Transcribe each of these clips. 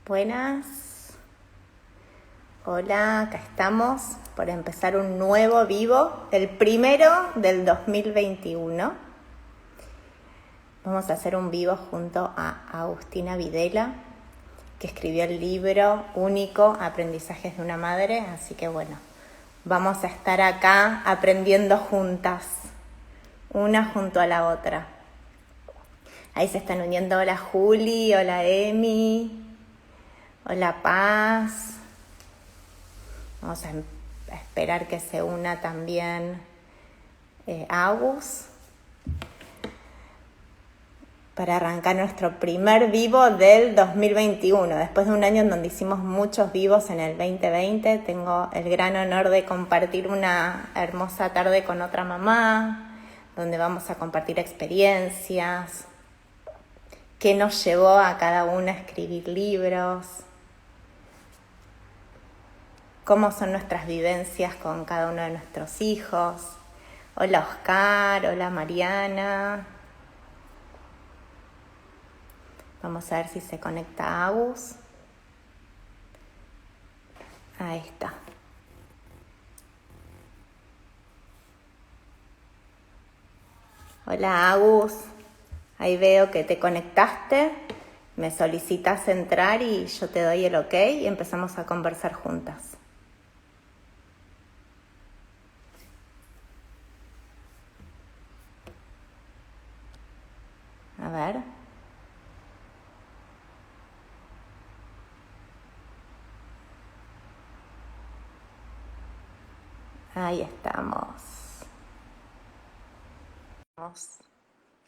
Buenas, hola, acá estamos por empezar un nuevo vivo, el primero del 2021. Vamos a hacer un vivo junto a Agustina Videla, que escribió el libro único Aprendizajes de una madre, así que bueno, vamos a estar acá aprendiendo juntas, una junto a la otra. Ahí se están uniendo, hola Juli, hola Emi, hola Paz. Vamos a esperar que se una también Agus para arrancar nuestro primer vivo del 2021. Después de un año en donde hicimos muchos vivos en el 2020, tengo el gran honor de compartir una hermosa tarde con otra mamá, donde vamos a compartir experiencias, qué nos llevó a cada una a escribir libros, cómo son nuestras vivencias con cada uno de nuestros hijos. Hola Oscar, hola Mariana. Vamos a ver si se conecta Agus. Ahí está. Hola Agus. Ahí veo que te conectaste. Me solicitas entrar y yo te doy el ok y empezamos a conversar juntas. A ver. Ahí estamos.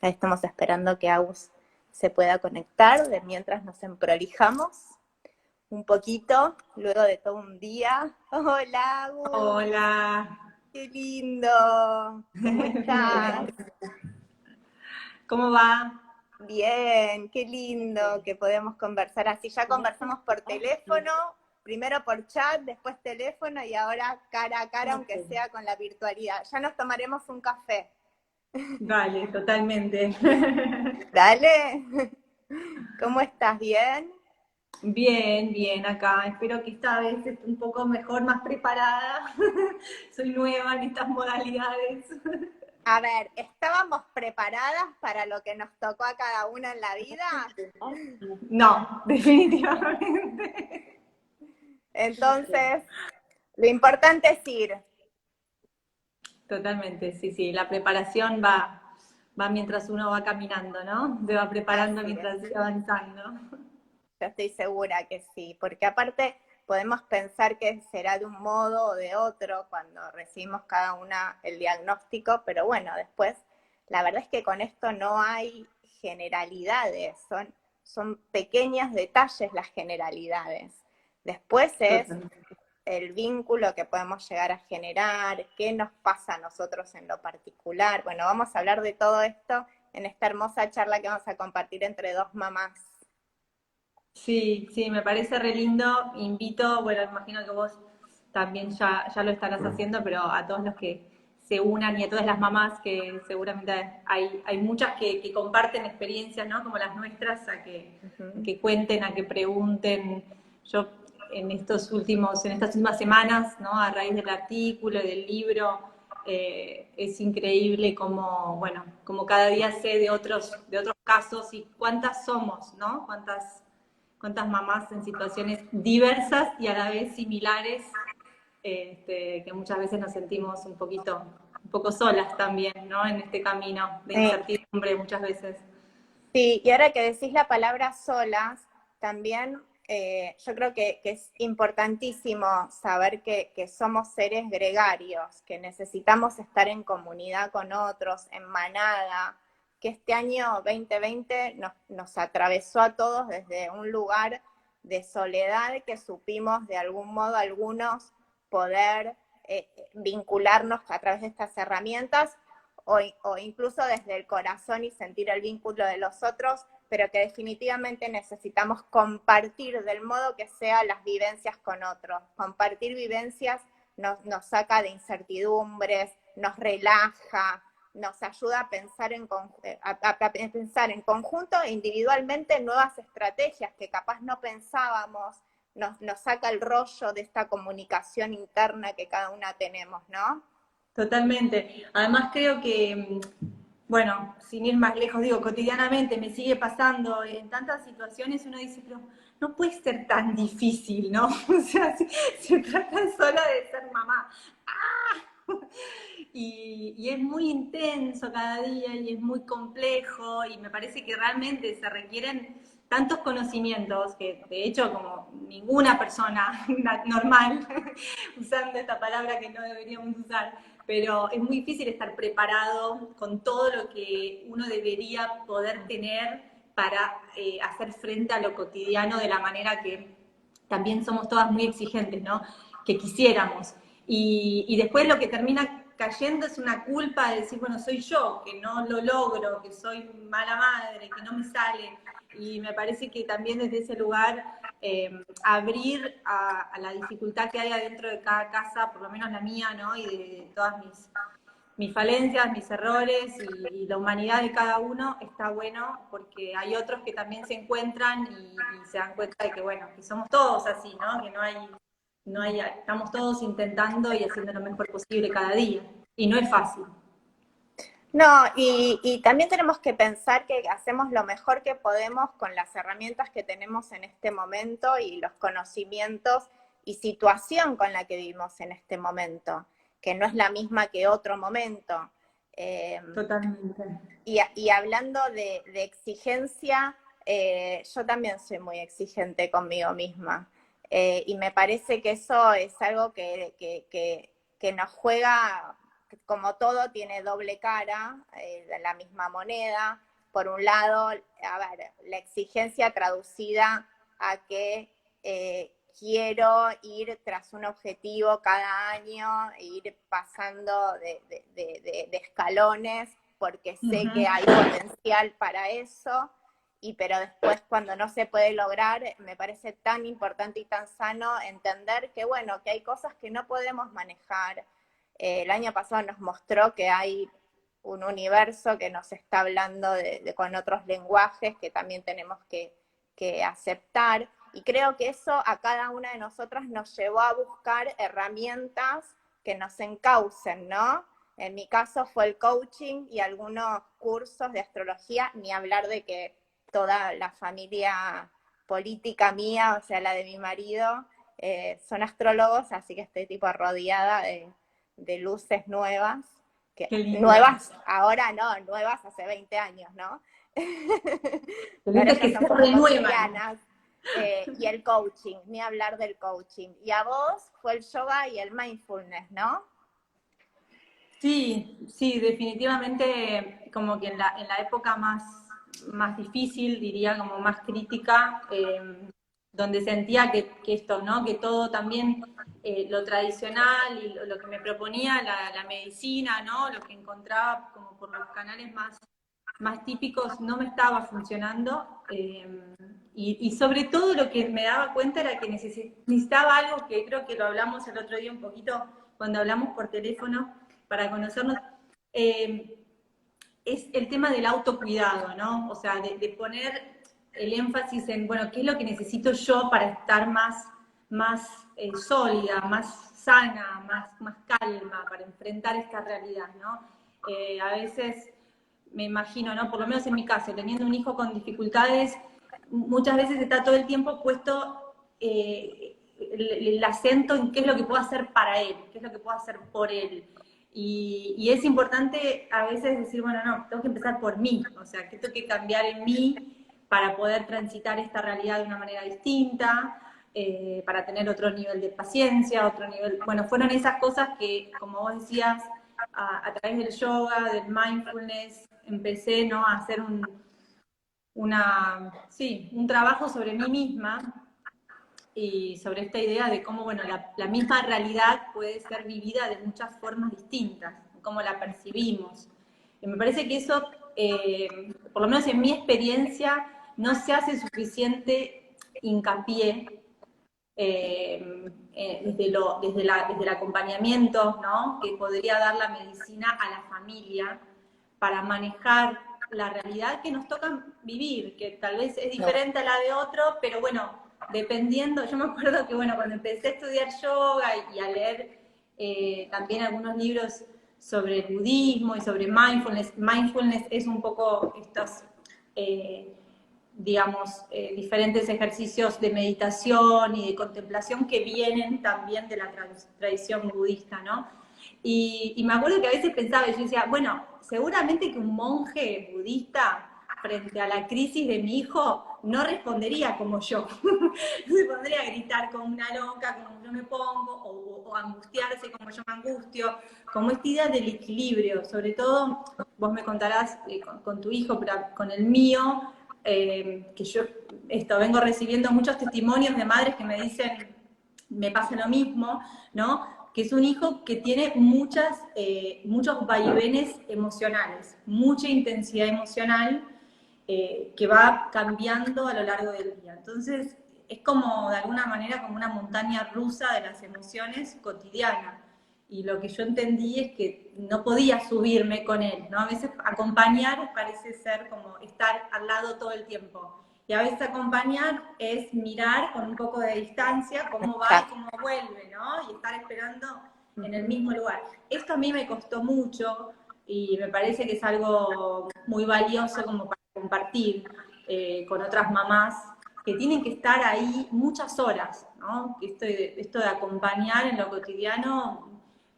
Ahí estamos esperando que Agus se pueda conectar, de mientras nos emprolijamos un poquito, luego de todo un día. Hola Agus. Hola. Qué lindo. ¿Cómo estás? ¿Cómo va? Bien, qué lindo que podemos conversar así. Ya conversamos por teléfono, primero por chat, después teléfono y ahora cara a cara, aunque sea con la virtualidad. Ya nos tomaremos un café. Dale, totalmente. Dale. ¿Cómo estás? ¿Bien? Bien, bien acá. Espero que esta vez esté un poco mejor, más preparada. Soy nueva en estas modalidades. A ver, ¿estábamos preparadas para lo que nos tocó a cada una en la vida? No, definitivamente. Entonces, lo importante es ir. Totalmente, sí, sí. La preparación va mientras uno va caminando, ¿no? Se va preparando Así es. mientras va avanzando. Yo estoy segura que sí, porque aparte podemos pensar que será de un modo o de otro cuando recibimos cada una el diagnóstico, pero bueno, después la verdad es que con esto no hay generalidades, son pequeños detalles las generalidades. Después es Totalmente. el vínculo que podemos llegar a generar, qué nos pasa a nosotros en lo particular. Bueno, vamos a hablar de todo esto en esta hermosa charla que vamos a compartir entre dos mamás. Sí, sí, me parece re lindo. Invito, bueno, imagino que vos también ya lo estarás haciendo, pero a todos los que se unan y a todas las mamás que seguramente hay muchas que comparten experiencias, ¿no? Como las nuestras, a Uh-huh. que cuenten, a que pregunten. Yo en estas últimas semanas, ¿no? A raíz del artículo y del libro, es increíble como, bueno, como cada día sé de otros casos y cuántas somos, ¿no? Cuántas mamás en situaciones diversas y a la vez similares, que muchas veces nos sentimos un poco solas también, ¿no? En este camino de Sí. incertidumbre muchas veces. Sí, y ahora que decís la palabra solas, también yo creo que es importantísimo saber que somos seres gregarios, que necesitamos estar en comunidad con otros, en manada, que este año 2020 nos atravesó a todos desde un lugar de soledad que supimos de algún modo algunos poder vincularnos a través de estas herramientas o incluso desde el corazón y sentir el vínculo de los otros, pero que definitivamente necesitamos compartir del modo que sea las vivencias con otros. Compartir vivencias nos saca de incertidumbres, nos relaja, nos ayuda a pensar a pensar en conjunto e individualmente nuevas estrategias que capaz no pensábamos, nos saca el rollo de esta comunicación interna que cada una tenemos, ¿no? Totalmente. Además creo que, bueno, sin ir más lejos, digo, cotidianamente me sigue pasando en tantas situaciones, uno dice, pero no puede ser tan difícil, ¿no? O sea, se trata solo de ser mamá. ¡Ah! Y es muy intenso cada día y es muy complejo y me parece que realmente se requieren tantos conocimientos que de hecho como ninguna persona normal, usando esta palabra que no deberíamos usar, pero es muy difícil estar preparado con todo lo que uno debería poder tener para hacer frente a lo cotidiano de la manera que también somos todas muy exigentes, ¿no? Que quisiéramos. Y después lo que termina cayendo es una culpa de decir, bueno, soy yo, que no lo logro, que soy mala madre, que no me sale. Y me parece que también desde ese lugar abrir a la dificultad que hay adentro de cada casa, por lo menos la mía, ¿no? Y de todas mis falencias, mis errores y la humanidad de cada uno está bueno porque hay otros que también se encuentran y se dan cuenta de que, bueno, que somos todos así, ¿no? Que no hay, estamos todos intentando y haciendo lo mejor posible cada día. Y no es fácil. No, y también tenemos que pensar que hacemos lo mejor que podemos con las herramientas que tenemos en este momento y los conocimientos y situación con la que vivimos en este momento, que no es la misma que otro momento. Totalmente. Y hablando de exigencia, yo también soy muy exigente conmigo misma. Y me parece que eso es algo que nos juega, como todo tiene doble cara, la misma moneda. Por un lado, a ver, la exigencia traducida a que quiero ir tras un objetivo cada año, e ir pasando de escalones, porque sé que hay potencial para eso, pero después cuando no se puede lograr, me parece tan importante y tan sano entender que, bueno, que hay cosas que no podemos manejar. El año pasado nos mostró que hay un universo que nos está hablando con otros lenguajes que también tenemos que aceptar, y creo que eso a cada una de nosotras nos llevó a buscar herramientas que nos encaucen, ¿no? En mi caso fue el coaching y algunos cursos de astrología, ni hablar de que toda la familia política mía, o sea, la de mi marido, son astrólogos, así que estoy tipo rodeada de luces nuevas, que Qué lindo. nuevas, ahora no, nuevas hace 20 años, ¿no? Pero es que se renuevan. Y el coaching, ni hablar del coaching. Y a vos fue el yoga y el mindfulness, ¿no? Sí, sí, definitivamente como que en la época más difícil, diría, como más crítica, donde sentía que esto, ¿no? Que todo también lo tradicional y lo que me proponía la medicina, ¿no? Lo que encontraba como por los canales más típicos no me estaba funcionando. Y sobre todo lo que me daba cuenta era que necesitaba algo que creo que lo hablamos el otro día un poquito cuando hablamos por teléfono para conocernos, es el tema del autocuidado, ¿no? O sea, de poner el énfasis en, bueno, ¿qué es lo que necesito yo para estar más sólida, más sana, más calma, para enfrentar esta realidad, ¿no? A veces me imagino, ¿no? Por lo menos en mi caso, teniendo un hijo con dificultades, muchas veces está todo el tiempo puesto el acento en qué es lo que puedo hacer para él, qué es lo que puedo hacer por él. Y es importante a veces decir, bueno, no, tengo que empezar por mí, o sea, que tengo que cambiar en mí para poder transitar esta realidad de una manera distinta, para tener otro nivel de paciencia, otro nivel, bueno, fueron esas cosas que, como vos decías, a través del yoga, del mindfulness, empecé, ¿no? A hacer un trabajo sobre mí misma y sobre esta idea de cómo, bueno, la misma realidad puede ser vivida de muchas formas distintas, cómo la percibimos. Y me parece que eso, por lo menos en mi experiencia, no se hace suficiente hincapié desde el acompañamiento, ¿no? Que podría dar la medicina a la familia, para manejar la realidad que nos toca vivir, que tal vez es No. diferente a la de otro, pero bueno, dependiendo, yo me acuerdo que bueno, cuando empecé a estudiar yoga y a leer también algunos libros sobre el budismo y sobre mindfulness, mindfulness es un poco estos, digamos, diferentes ejercicios de meditación y de contemplación que vienen también de la tradición budista, ¿no? Y me acuerdo que a veces pensaba, y yo decía, bueno, seguramente que un monje budista frente a la crisis de mi hijo no respondería como yo. No se pondría a gritar como una loca, como yo me pongo, o angustiarse como yo me angustio, como esta idea del equilibrio. Sobre todo, vos me contarás con tu hijo, pero con el mío, que yo vengo recibiendo muchos testimonios de madres que me dicen, me pasa lo mismo, ¿no? Que es un hijo que tiene muchos vaivenes emocionales, mucha intensidad emocional que va cambiando a lo largo del día. Entonces, es como, de alguna manera, como una montaña rusa de las emociones cotidiana. Y lo que yo entendí es que no podía subirme con él, ¿no? A veces acompañar parece ser como estar al lado todo el tiempo. Y a veces acompañar es mirar con un poco de distancia cómo va y cómo vuelve, ¿no? Y estar esperando en el mismo lugar. Esto a mí me costó mucho y me parece que es algo muy valioso como para compartir con otras mamás que tienen que estar ahí muchas horas, ¿no? Esto de acompañar en lo cotidiano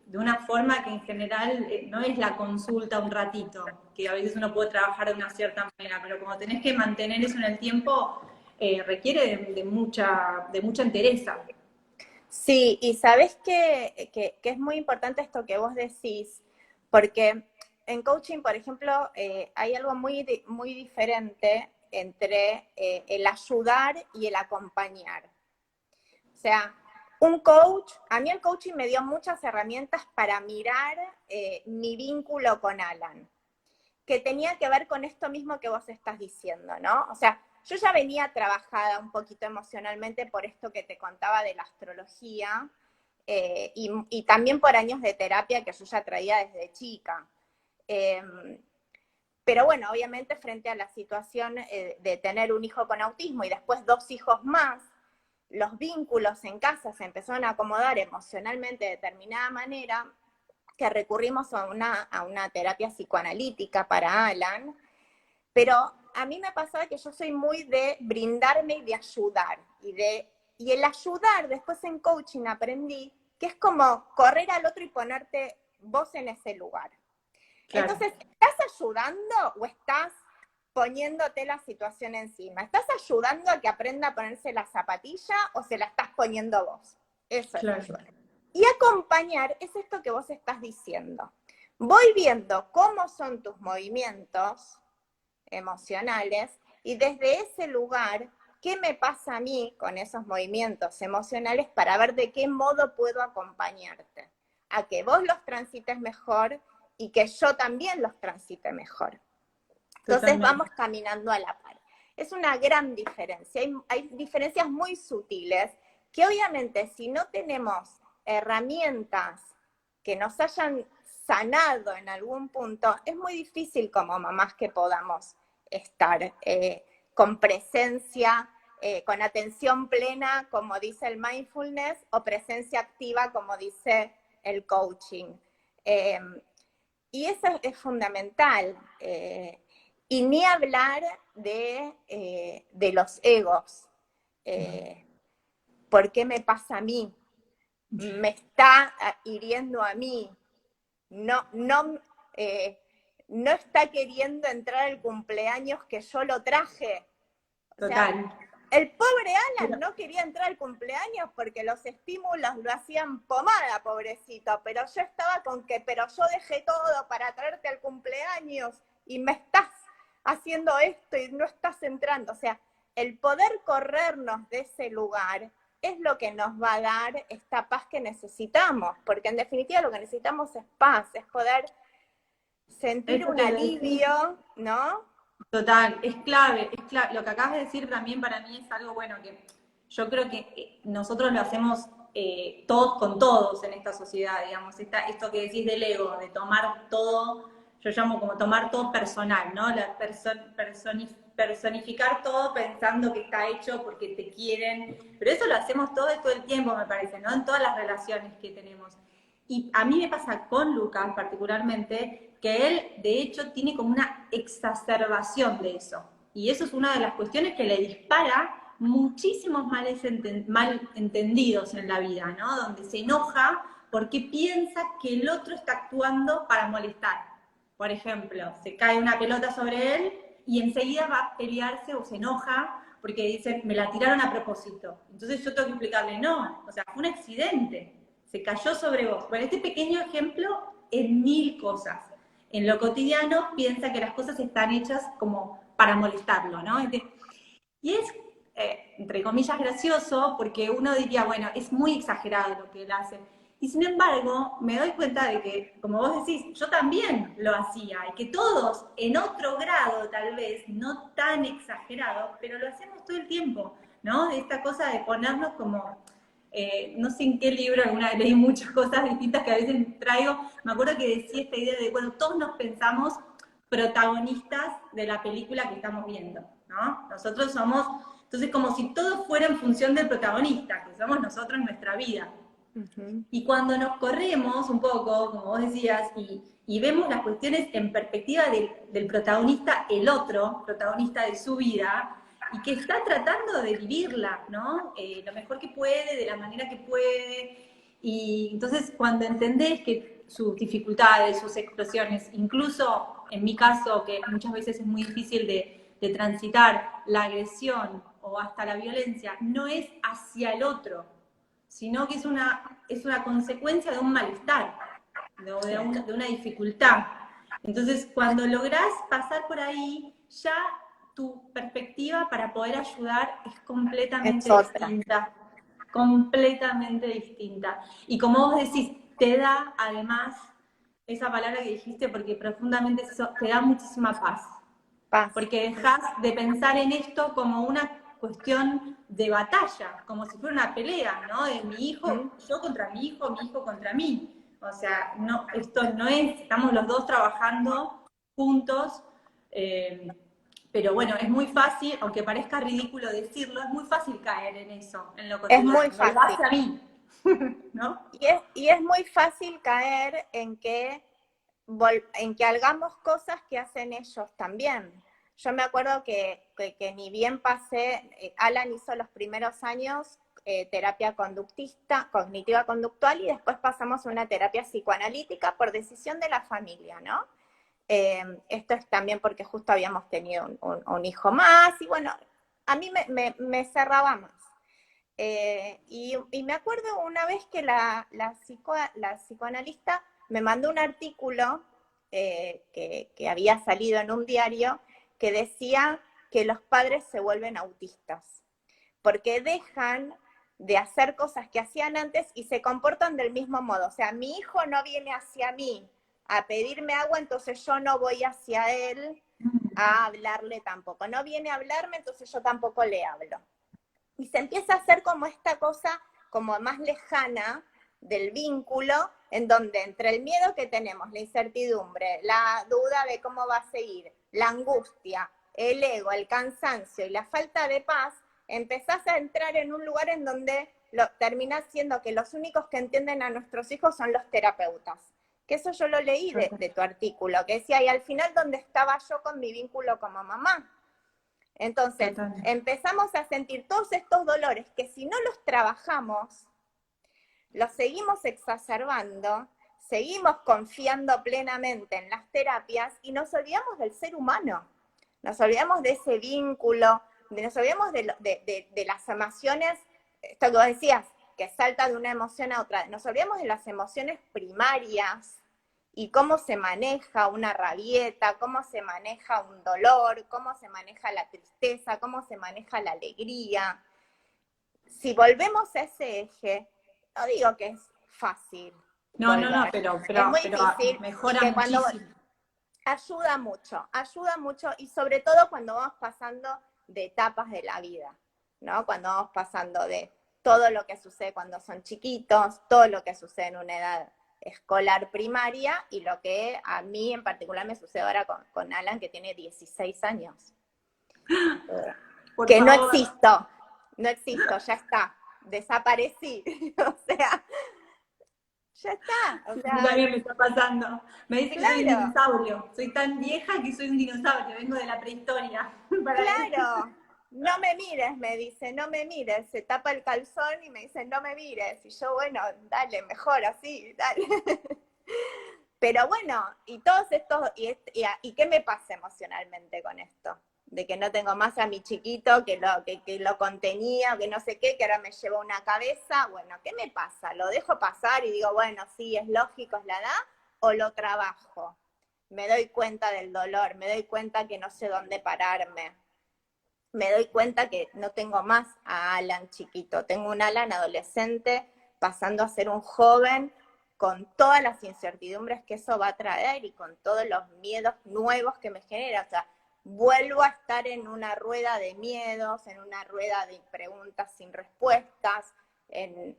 de una forma que en general no es la consulta un ratito, que a veces uno puede trabajar de una cierta manera, pero como tenés que mantener eso en el tiempo, requiere de mucha entereza. Sí, y sabes que es muy importante esto que vos decís, porque en coaching, por ejemplo, hay algo muy diferente entre el ayudar y el acompañar. O sea, a mí el coaching me dio muchas herramientas para mirar mi vínculo con Alan, que tenía que ver con esto mismo que vos estás diciendo, ¿no? O sea, yo ya venía trabajada un poquito emocionalmente por esto que te contaba de la astrología y también por años de terapia que yo ya traía desde chica. Eh, pero bueno, obviamente frente a la situación de tener un hijo con autismo y después 2 hijos más, los vínculos en casa se empezaron a acomodar emocionalmente de determinada manera, que recurrimos a una terapia psicoanalítica para Alan, pero a mí me pasaba que yo soy muy de brindarme y de ayudar, y el ayudar después en coaching aprendí que es como correr al otro y ponerte vos en ese lugar. Claro. Entonces, ¿estás ayudando o estás poniéndote la situación encima? ¿Estás ayudando a que aprenda a ponerse la zapatilla o se la estás poniendo vos? Eso es ayudar. Y acompañar es esto que vos estás diciendo. Voy viendo cómo son tus movimientos emocionales y desde ese lugar, ¿qué me pasa a mí con esos movimientos emocionales para ver de qué modo puedo acompañarte? A que vos los transites mejor y que yo también los transite mejor. Entonces Totalmente. vamos caminando a la par. Es una gran diferencia. Hay diferencias muy sutiles que obviamente si no tenemos herramientas que nos hayan sanado en algún punto, es muy difícil como mamás que podamos estar con presencia, con atención plena, como dice el mindfulness, o presencia activa, como dice el coaching. Y eso es fundamental. Y ni hablar de los egos. ¿Por qué me pasa a mí? Me está hiriendo a mí. No está queriendo entrar al cumpleaños que yo lo traje. O sea, Total. el pobre Alan no quería entrar al cumpleaños porque los estímulos lo hacían pomada, pobrecito, pero yo estaba con que, pero yo dejé todo para traerte al cumpleaños y me estás haciendo esto y no estás entrando. O sea, el poder corrernos de ese lugar es lo que nos va a dar esta paz que necesitamos, porque en definitiva lo que necesitamos es paz, es poder sentir Esto un que decís, alivio, ¿no? total, es clave, es clave. Lo que acabas de decir también para mí es algo bueno que yo creo que nosotros lo hacemos todos con todos en esta sociedad, digamos, esto que decís del ego, de tomar todo yo llamo como tomar todo personal, ¿no? Personificar todo pensando que está hecho porque te quieren, pero eso lo hacemos todo el tiempo, me parece, ¿no? En todas las relaciones que tenemos. Y a mí me pasa con Lucas particularmente, que él de hecho tiene como una exacerbación de eso. Y eso es una de las cuestiones que le dispara muchísimos malentendidos en la vida, ¿no? Donde se enoja porque piensa que el otro está actuando para molestar. Por ejemplo, se cae una pelota sobre él y enseguida va a pelearse o se enoja porque dice, me la tiraron a propósito. Entonces yo tengo que explicarle, no, o sea, fue un accidente, se cayó sobre vos. Bueno, este pequeño ejemplo en 1000 cosas. En lo cotidiano piensa que las cosas están hechas como para molestarlo, ¿no? Y es, entre comillas, gracioso porque uno diría, bueno, es muy exagerado lo que él hace. Y sin embargo, me doy cuenta de que, como vos decís, yo también lo hacía y que todos, en otro grado tal vez, no tan exagerado, pero lo hacemos todo el tiempo, ¿no? De esta cosa de ponernos como, no sé en qué libro, alguna vez leí muchas cosas distintas que a veces traigo, me acuerdo que decía esta idea de, bueno, todos nos pensamos protagonistas de la película que estamos viendo, ¿no? Nosotros somos, entonces como si todo fuera en función del protagonista, que somos nosotros en nuestra vida. Ujú. Y cuando nos corremos un poco, como vos decías, y vemos las cuestiones en perspectiva del protagonista, el otro protagonista de su vida, y que está tratando de vivirla, ¿no? Lo mejor que puede, de la manera que puede. Y entonces cuando entendés que sus dificultades, sus explosiones, incluso en mi caso, que muchas veces es muy difícil de transitar la agresión o hasta la violencia, no es hacia el otro, sino que es una consecuencia de un malestar, de una dificultad. Entonces, cuando lográs pasar por ahí, ya tu perspectiva para poder ayudar es Es completamente otra. distinta, completamente distinta. Y como vos decís, te da además esa palabra que dijiste, porque profundamente es eso, te da muchísima paz Paz. porque dejas de pensar en esto como una cuestión de batalla, como si fuera una pelea, ¿no? De mi ¿Mm? hijo, yo contra mi hijo contra mí. O sea, no, esto no es, estamos los dos trabajando juntos, eh, pero bueno, es muy fácil, aunque parezca ridículo decirlo, es muy fácil caer en eso, en lo Es cotidiano, muy me lo fácil. hace a mí, ¿no? Y es muy fácil caer en que hagamos cosas que hacen ellos también. Yo me acuerdo que ni bien pasé, Alan hizo los primeros años terapia conductista, cognitiva conductual, y después pasamos a una terapia psicoanalítica por decisión de la familia, ¿no? Esto es también porque justo habíamos tenido un hijo más, y bueno, a mí me cerraba más. Y me acuerdo una vez que la psicoanalista me mandó un artículo que había salido en un diario que decía que los padres se vuelven autistas, porque dejan de hacer cosas que hacían antes y se comportan del mismo modo. O sea, mi hijo no viene hacia mí a pedirme agua, entonces yo no voy hacia él a hablarle tampoco. No viene a hablarme, entonces yo tampoco le hablo. Y se empieza a hacer como esta cosa como más lejana del vínculo, en donde entre el miedo que tenemos, la incertidumbre, la duda de cómo va a seguir, la angustia, el ego, el cansancio y la falta de paz, empezás a entrar en un lugar en donde terminás siendo que los únicos que entienden a nuestros hijos son los terapeutas. Que eso yo lo leí de tu artículo, que decía, y al final, ¿dónde estaba yo con mi vínculo como mamá? Entonces, Total. empezamos a sentir todos estos dolores que si no los trabajamos, los seguimos exacerbando, seguimos confiando plenamente en las terapias y nos olvidamos del ser humano, nos olvidamos de ese vínculo, nos olvidamos de las emociones, esto que vos decías, que salta de una emoción a otra, nos olvidamos de las emociones primarias y cómo se maneja una rabieta, cómo se maneja un dolor, cómo se maneja la tristeza, cómo se maneja la alegría. Si volvemos a ese eje, no digo que es fácil No, no, no, volver, es muy pero difícil, y mejora que cuando muchísimo. ayuda mucho, y sobre todo cuando vamos pasando de etapas de la vida, ¿no? Cuando vamos pasando de todo lo que sucede cuando son chiquitos, todo lo que sucede en una edad escolar primaria y lo que a mí en particular me sucede ahora con Alan, que tiene 16 años. Que favor. no existo, ya está, desaparecí, o sea, ya está, o sea, También me está pasando. Me dice que soy un claro, dinosaurio. Soy tan vieja que soy un dinosaurio. Vengo de la prehistoria. claro, no me mires, me dice, no me mires, se tapa el calzón y me dice, no me mires, y yo, bueno, dale, mejor así, dale. Pero bueno, y todos estos, y qué me pasa emocionalmente con esto, de que no tengo más a mi chiquito, que lo contenía, que no sé qué, que ahora me lleva una cabeza, bueno, ¿qué me pasa? ¿Lo dejo pasar y digo, bueno, sí, es lógico, es la edad, o lo trabajo? Me doy cuenta del dolor, me doy cuenta que no sé dónde pararme, me doy cuenta que no tengo más a Alan chiquito, tengo un Alan adolescente pasando a ser un joven con todas las incertidumbres que eso va a traer y con todos los miedos nuevos que me genera. O sea, vuelvo a estar en una rueda de miedos, en una rueda de preguntas sin respuestas, en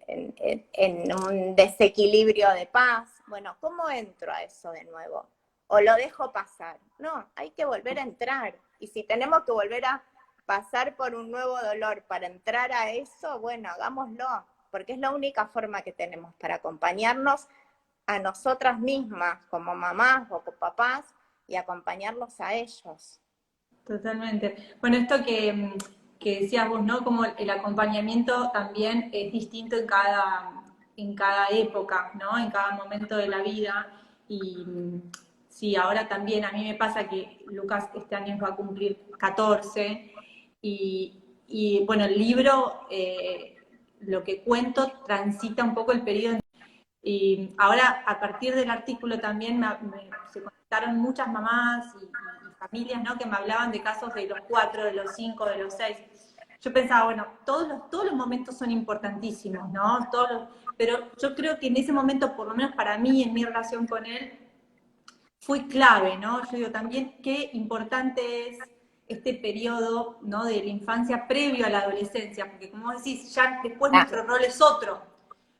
un desequilibrio de paz. Bueno, ¿cómo entro a eso de nuevo? ¿O lo dejo pasar? No, hay que volver a entrar. Y si tenemos que volver a pasar por un nuevo dolor para entrar a eso, bueno, hagámoslo, porque es la única forma que tenemos para acompañarnos a nosotras mismas, como mamás o como papás, y acompañarlos a ellos. Totalmente. Bueno, esto que decías vos, ¿no? Como el acompañamiento también es distinto en cada época, ¿no? En cada momento de la vida. Y sí, ahora también a mí me pasa que Lucas este año va a cumplir 14 y bueno, el libro, lo que cuento, transita un poco el periodo. Y ahora, a partir del artículo también se conectaron muchas mamás y familias, ¿no? Que me hablaban de casos de los 4, de los 5, de los 6. Yo pensaba, bueno, todos los momentos son importantísimos, ¿no? Pero yo creo que en ese momento, por lo menos para mí, en mi relación con él, fue clave, ¿no? Yo digo también qué importante es este periodo, ¿no? De la infancia previo a la adolescencia, porque como vos decís, ya después nuestro rol es otro,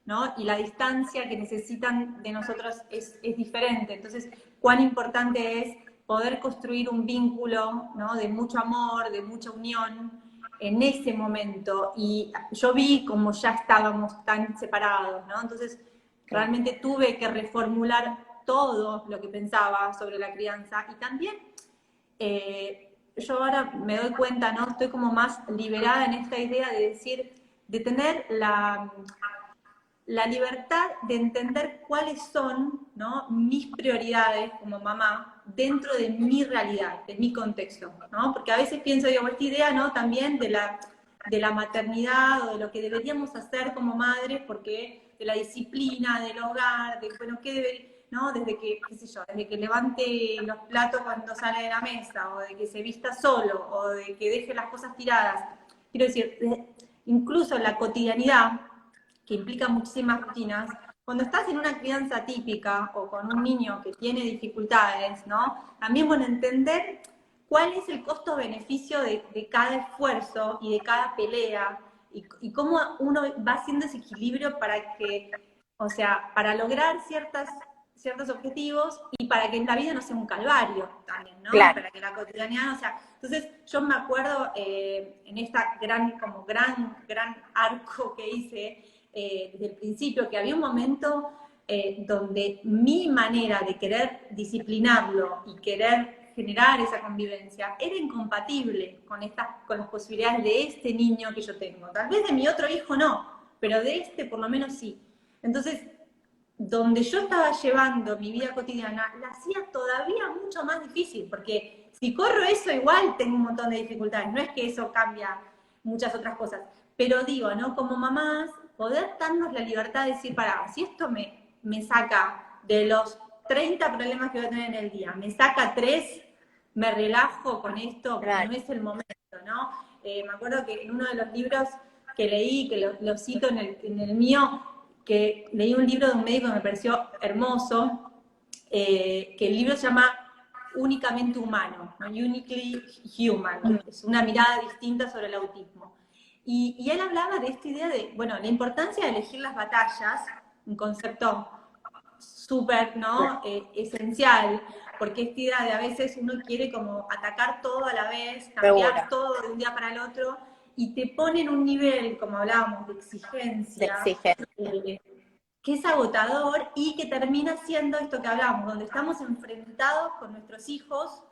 ¿no? Y la distancia que necesitan de nosotros es diferente. Entonces, cuán importante es poder construir un vínculo, ¿no? De mucho amor, de mucha unión en ese momento. Y yo vi como ya estábamos tan separados, ¿no? Entonces, realmente tuve que reformular todo lo que pensaba sobre la crianza y también yo ahora me doy cuenta, ¿no? Estoy como más liberada en esta idea de decir, de tener la libertad de entender cuáles son, ¿no? Mis prioridades como mamá dentro de mi realidad, de mi contexto, ¿no? Porque a veces pienso, digo, esta idea, ¿no? También de la maternidad o de lo que deberíamos hacer como madres, porque de la disciplina, del hogar, de, bueno, qué debería, ¿no? Desde que, qué sé yo, desde que levante los platos cuando sale de la mesa, o de que se vista solo, o de que deje las cosas tiradas. Quiero decir, incluso la cotidianidad, que implica muchísimas rutinas, cuando estás en una crianza típica o con un niño que tiene dificultades, ¿no? También, bueno, entender cuál es el costo-beneficio de cada esfuerzo y de cada pelea y cómo uno va haciendo ese equilibrio para que, o sea, para lograr ciertos objetivos y para que la vida no sea un calvario también, ¿no? Claro. Para que la cotidianidad, o sea, entonces yo me acuerdo en esta gran arco que hice desde el principio, que había un momento donde mi manera de querer disciplinarlo y querer generar esa convivencia era incompatible con las posibilidades de este niño que yo tengo. Tal vez de mi otro hijo no, pero de este por lo menos sí. Entonces, donde yo estaba llevando mi vida cotidiana, la hacía todavía mucho más difícil, porque si corro eso igual tengo un montón de dificultades, no es que eso cambia muchas otras cosas, pero digo, ¿no? Como mamás, poder darnos la libertad de decir, para, si esto me saca de los 30 problemas que voy a tener en el día, me saca 3, me relajo con esto, porque no es el momento, ¿no? Me acuerdo que en uno de los libros que leí, que lo cito en el mío, que leí un libro de un médico que me pareció hermoso, que el libro se llama Únicamente Humano, ¿no? Uniquely Human, es una mirada distinta sobre el autismo. Y él hablaba de esta idea de, bueno, la importancia de elegir las batallas, un concepto súper, ¿no? Esencial, porque esta idea de a veces uno quiere como atacar todo a la vez, Seguro. cambiar todo de un día para el otro, y te ponen un nivel, como hablábamos, de De exigencia, exigencia. que es agotador y que termina siendo esto que hablamos, donde estamos enfrentados con nuestros hijos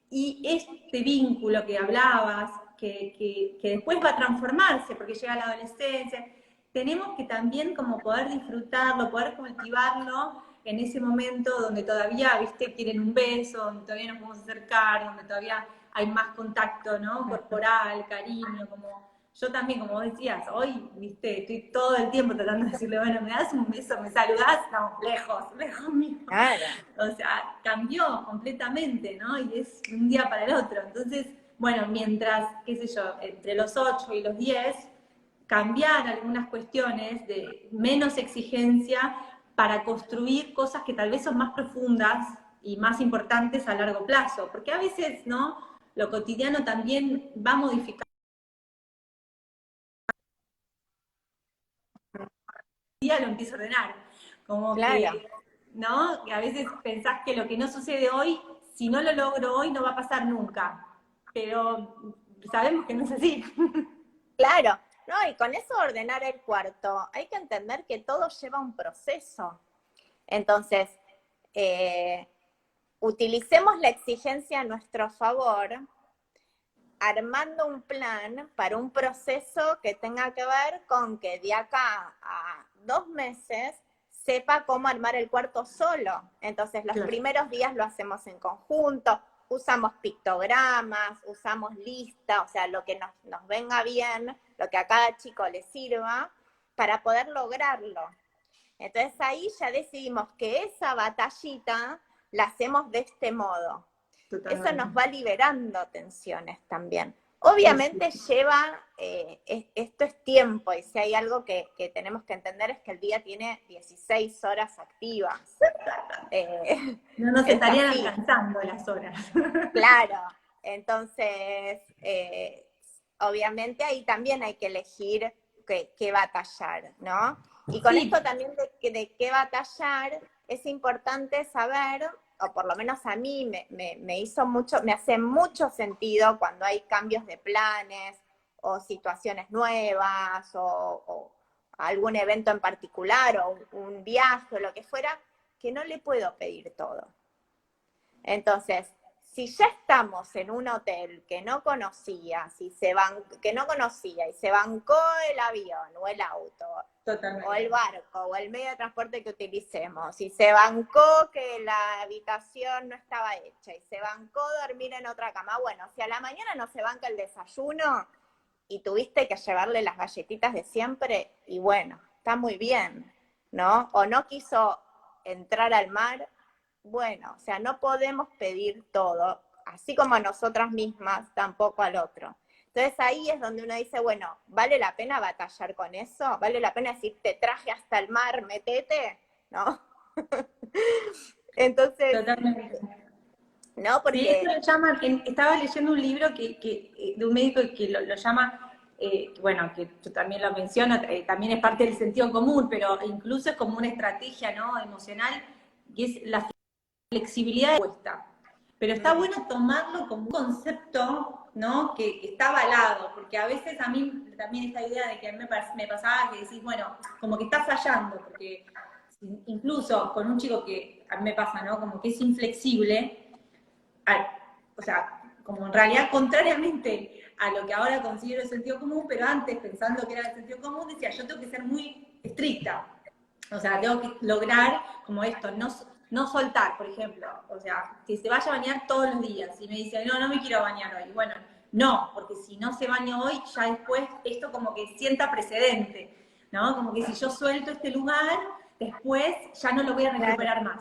y este vínculo que hablabas, que después va a transformarse porque llega la adolescencia, tenemos que también como poder disfrutarlo, poder cultivarlo en ese momento donde todavía, viste, quieren un beso, donde todavía nos podemos acercar, donde todavía hay más contacto, ¿no? Corporal, cariño, como yo también, como vos decías, hoy, viste, estoy todo el tiempo tratando de decirle, bueno, ¿me das un beso? ¿Me saludás? No, lejos, lejos mío. Claro. O sea, cambió completamente, ¿no? Y es un día para el otro. Entonces, bueno, mientras, qué sé yo, entre los 8 y los 10, cambiar algunas cuestiones de menos exigencia para construir cosas que tal vez son más profundas y más importantes a largo plazo. Porque a veces, ¿no? Lo cotidiano también va modificando. Día lo empiezo a ordenar. Como Claro. que, ¿no? Que a veces pensás que lo que no sucede hoy, si no lo logro hoy, no va a pasar nunca. Pero sabemos que no es así. Claro, no, y con eso ordenar el cuarto, hay que entender que todo lleva un proceso. Entonces, eh, utilicemos la exigencia a nuestro favor, armando un plan para un proceso que tenga que ver con que de acá a 2 meses sepa cómo armar el cuarto solo. Entonces, los Claro. primeros días lo hacemos en conjunto, usamos pictogramas, usamos listas, o sea, lo que nos venga bien, lo que a cada chico le sirva, para poder lograrlo. Entonces ahí ya decidimos que esa batallita la hacemos de este modo. Eso nos Totalmente. va liberando tensiones también. Sí, sí. Obviamente lleva, esto es tiempo, y si hay algo que tenemos que entender es que el día tiene 16 horas activas. No nos Es estarían así, alcanzando las horas. claro. Entonces, obviamente ahí también hay que elegir qué batallar, ¿no? Y con Sí, esto también de qué batallar, es importante saber, o por lo menos a mí me hace mucho sentido cuando hay cambios de planes, o situaciones nuevas, o algún evento en particular, o un viaje, o lo que fuera, que no le puedo pedir todo. Entonces, si ya estamos en un hotel que no conocía, que no conocía y se bancó el avión o el auto o el totalmente. barco o el medio de transporte que utilicemos, y se bancó que la habitación no estaba hecha y se bancó dormir en otra cama, bueno, si a la mañana no se banca el desayuno y tuviste que llevarle las galletitas de siempre, y bueno, está muy bien, ¿no? O no quiso entrar al mar, bueno, o sea, no podemos pedir todo, así como a nosotras mismas, tampoco al otro. Entonces ahí es donde uno dice, bueno, ¿vale la pena batallar con eso? ¿Vale la pena decir, te traje hasta el mar, metete? ¿No? Entonces, Totalmente. ¿no? Sí, eso Porque, lo llaman, estaba leyendo un libro de un médico que lo llama, bueno, que yo también lo menciono, también es parte del sentido común, pero incluso es como una estrategia, ¿no? Emocional, que es la flexibilidad de respuesta. Pero está bueno tomarlo como un concepto, ¿no? Que está avalado, porque a veces a mí también esta idea de que a mí me pasaba que decís, bueno, como que está fallando, porque incluso con un chico que a mí me pasa, ¿no? Como que es inflexible, o sea, como en realidad contrariamente a lo que ahora considero el sentido común, pero antes pensando que era el sentido común, decía, yo tengo que ser muy estricta, o sea, tengo que lograr como esto, no soltar, por ejemplo, o sea, que se vaya a bañar todos los días, y me dice, no, no me quiero bañar hoy, bueno, no, porque si no se baña hoy, ya después esto como que sienta precedente, ¿no? Como que si yo suelto este lugar, después ya no lo voy a claro, recuperar más.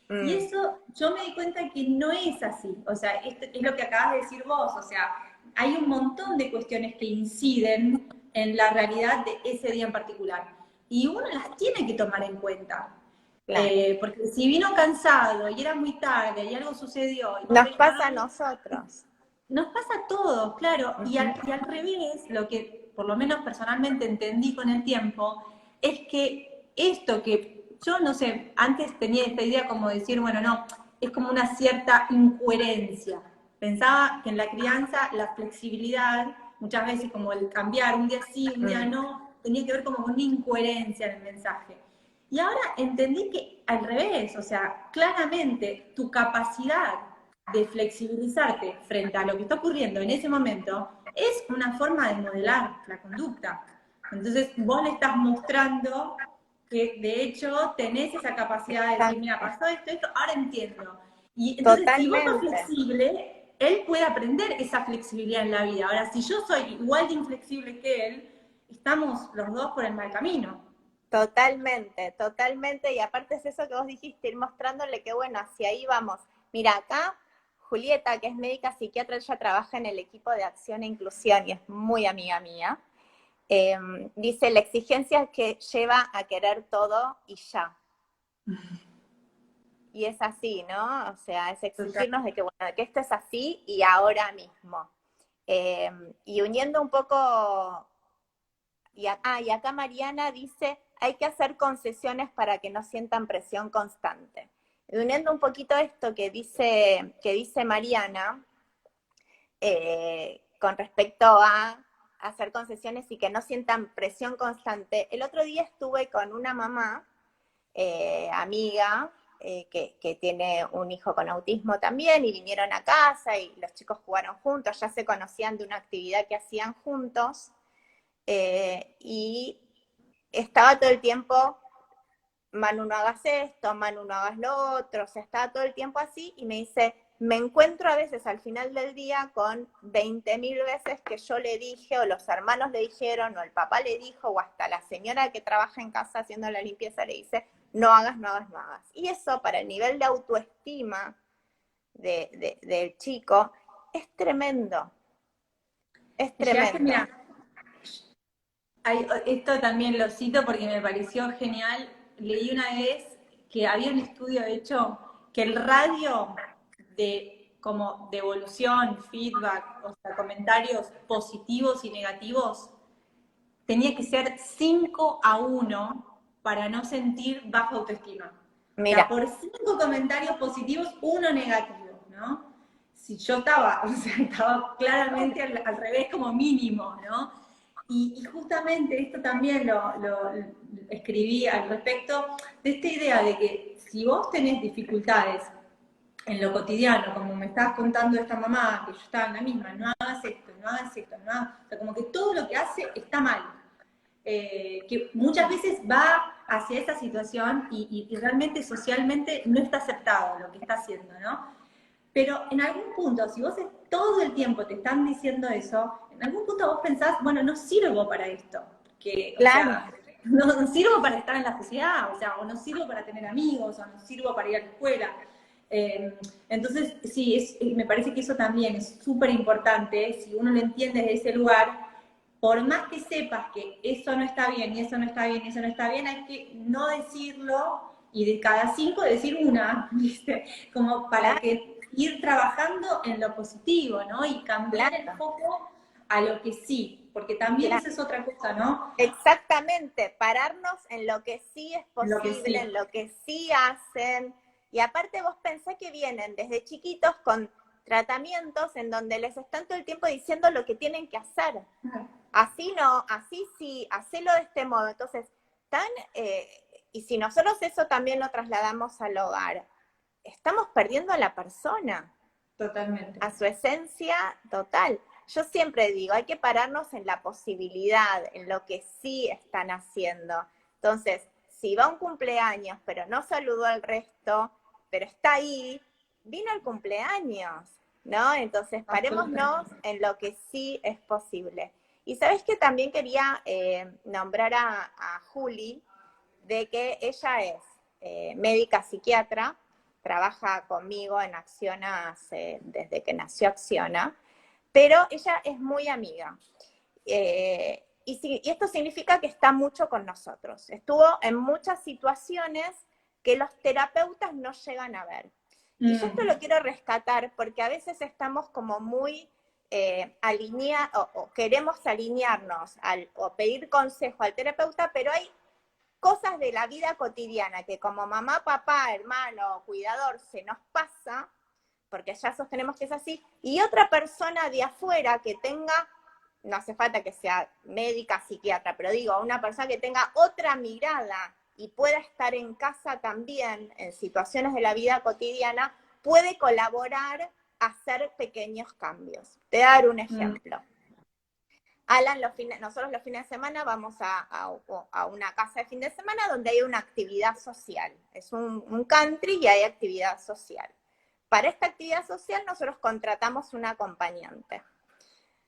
Y eso yo me di cuenta que no es así, o sea, esto es lo que acabas de decir vos, o sea, hay un montón de cuestiones que inciden en la realidad de ese día en particular. Y uno las tiene que tomar en cuenta. claro. Porque si vino cansado y era muy tarde y algo sucedió y no Nos tenía pasa a ganas, nosotros. nos pasa a todos, claro. Ujú. Y al revés, lo que por lo menos personalmente entendí con el tiempo, es que esto que yo no sé, antes tenía esta idea como decir, bueno, no, es como una cierta incoherencia. Pensaba que en la crianza la flexibilidad, muchas veces como el cambiar un día sí, un día no, tenía que ver como con una incoherencia en el mensaje. Y ahora entendí que al revés, o sea, claramente tu capacidad de flexibilizarte frente a lo que está ocurriendo en ese momento es una forma de modelar la conducta. Entonces vos le estás mostrando que de hecho tenés esa capacidad de decir, mira, pasó esto, esto, ahora entiendo. Y entonces si vos sos Totalmente. flexible, él puede aprender esa flexibilidad en la vida. Ahora, si yo soy igual de inflexible que él, estamos los dos por el mal camino. Totalmente, totalmente. Y aparte es eso que vos dijiste, ir mostrándole que bueno, hacia ahí vamos. Mira, acá Julieta, que es médica psiquiatra, ella trabaja en el equipo de acción e inclusión y es muy amiga mía. Dice, la exigencia que lleva a querer todo y ya. Y es así, ¿no? O sea, es Total. exigirnos de que, bueno, que esto es así y ahora mismo. Y uniendo un poco, y acá Mariana dice, hay que hacer concesiones para que no sientan presión constante. Y uniendo un poquito esto que dice Mariana, con respecto a hacer concesiones y que no sientan presión constante, el otro día estuve con una mamá, amiga, que tiene un hijo con autismo también, y vinieron a casa y los chicos jugaron juntos, ya se conocían de una actividad que hacían juntos, y estaba todo el tiempo, Manu, no hagas esto, Manu, no hagas lo otro, o sea, estaba todo el tiempo así, y me dice, me encuentro a veces al final del día con 20.000 veces que yo le dije, o los hermanos le dijeron, o el papá le dijo, o hasta la señora que trabaja en casa haciendo la limpieza le dice, no hagas, no hagas, no hagas. Y eso para el nivel de autoestima del chico es tremendo, es Y llegaste, tremendo. mira, esto también lo cito porque me pareció genial. Leí una vez que había un estudio hecho que el radio de como devolución, feedback, o sea, comentarios positivos y negativos, tenía que ser 5-1 para no sentir baja autoestima. O sea, Mira, por 5 comentarios positivos, 1 negativo, ¿no? Si yo estaba, o sea, estaba claramente al revés como mínimo, ¿no? Y justamente esto también lo escribí al respecto de esta idea de que si vos tenés dificultades en lo cotidiano, como me estabas contando esta mamá, que yo estaba en la misma, no hagas esto, no hagas esto, no hagas, o sea, como que todo lo que hace está mal. Que muchas veces va hacia esa situación y realmente socialmente no está aceptado lo que está haciendo, ¿no? Pero en algún punto, si vos todo el tiempo te están diciendo eso, en algún punto vos pensás, bueno, no sirvo para esto, que, o claro, sea, no sirvo para estar en la sociedad, o sea, o no sirvo para tener amigos, o no sirvo para ir a la escuela. Entonces, sí, me parece que eso también es súper importante, si uno lo entiende desde ese lugar, por más que sepas que eso no está bien, y eso no está bien, y eso no está bien, hay que no decirlo y de cada 5 decir una, ¿viste? Como para claro, que ir trabajando en lo positivo, ¿no? Y cambiar el claro, foco a lo que sí, porque también claro. esa es otra cosa, ¿no? Exactamente, pararnos en lo que sí es Lo que posible, sí. en lo que sí hacen. Y aparte vos pensás que vienen desde chiquitos con tratamientos en donde les están todo el tiempo diciendo lo que tienen que hacer. Así no, así sí, hacelo de este modo. Entonces, tan, y si nosotros eso también lo trasladamos al hogar, estamos perdiendo a la persona Totalmente. a su esencia total. Yo siempre digo, hay que pararnos en la posibilidad, en lo que sí están haciendo. Entonces, si va a un cumpleaños, pero no saludó al resto, pero está ahí, vino el cumpleaños, ¿no? Entonces, parémonos Absolutamente. en lo que sí es posible. Y sabes que también quería nombrar a Juli, de que ella es médica psiquiatra, trabaja conmigo en Acciona desde que nació Acciona, pero ella es muy amiga. Y esto significa que está mucho con nosotros. Estuvo en muchas situaciones que los terapeutas no llegan a ver. Y yo esto lo quiero rescatar porque a veces estamos como muy alineados o queremos alinearnos o pedir consejo al terapeuta, pero hay cosas de la vida cotidiana que como mamá, papá, hermano, cuidador se nos pasa, porque ya sostenemos que es así, y otra persona de afuera que tenga, no hace falta que sea médica, psiquiatra, pero digo, una persona que tenga otra mirada y pueda estar en casa también, en situaciones de la vida cotidiana, puede colaborar a hacer pequeños cambios. Te voy a dar un ejemplo. Alan, nosotros los fines de semana vamos a una casa de fin de semana donde hay una actividad social. Es un country y hay actividad social. Para esta actividad social nosotros contratamos un acompañante.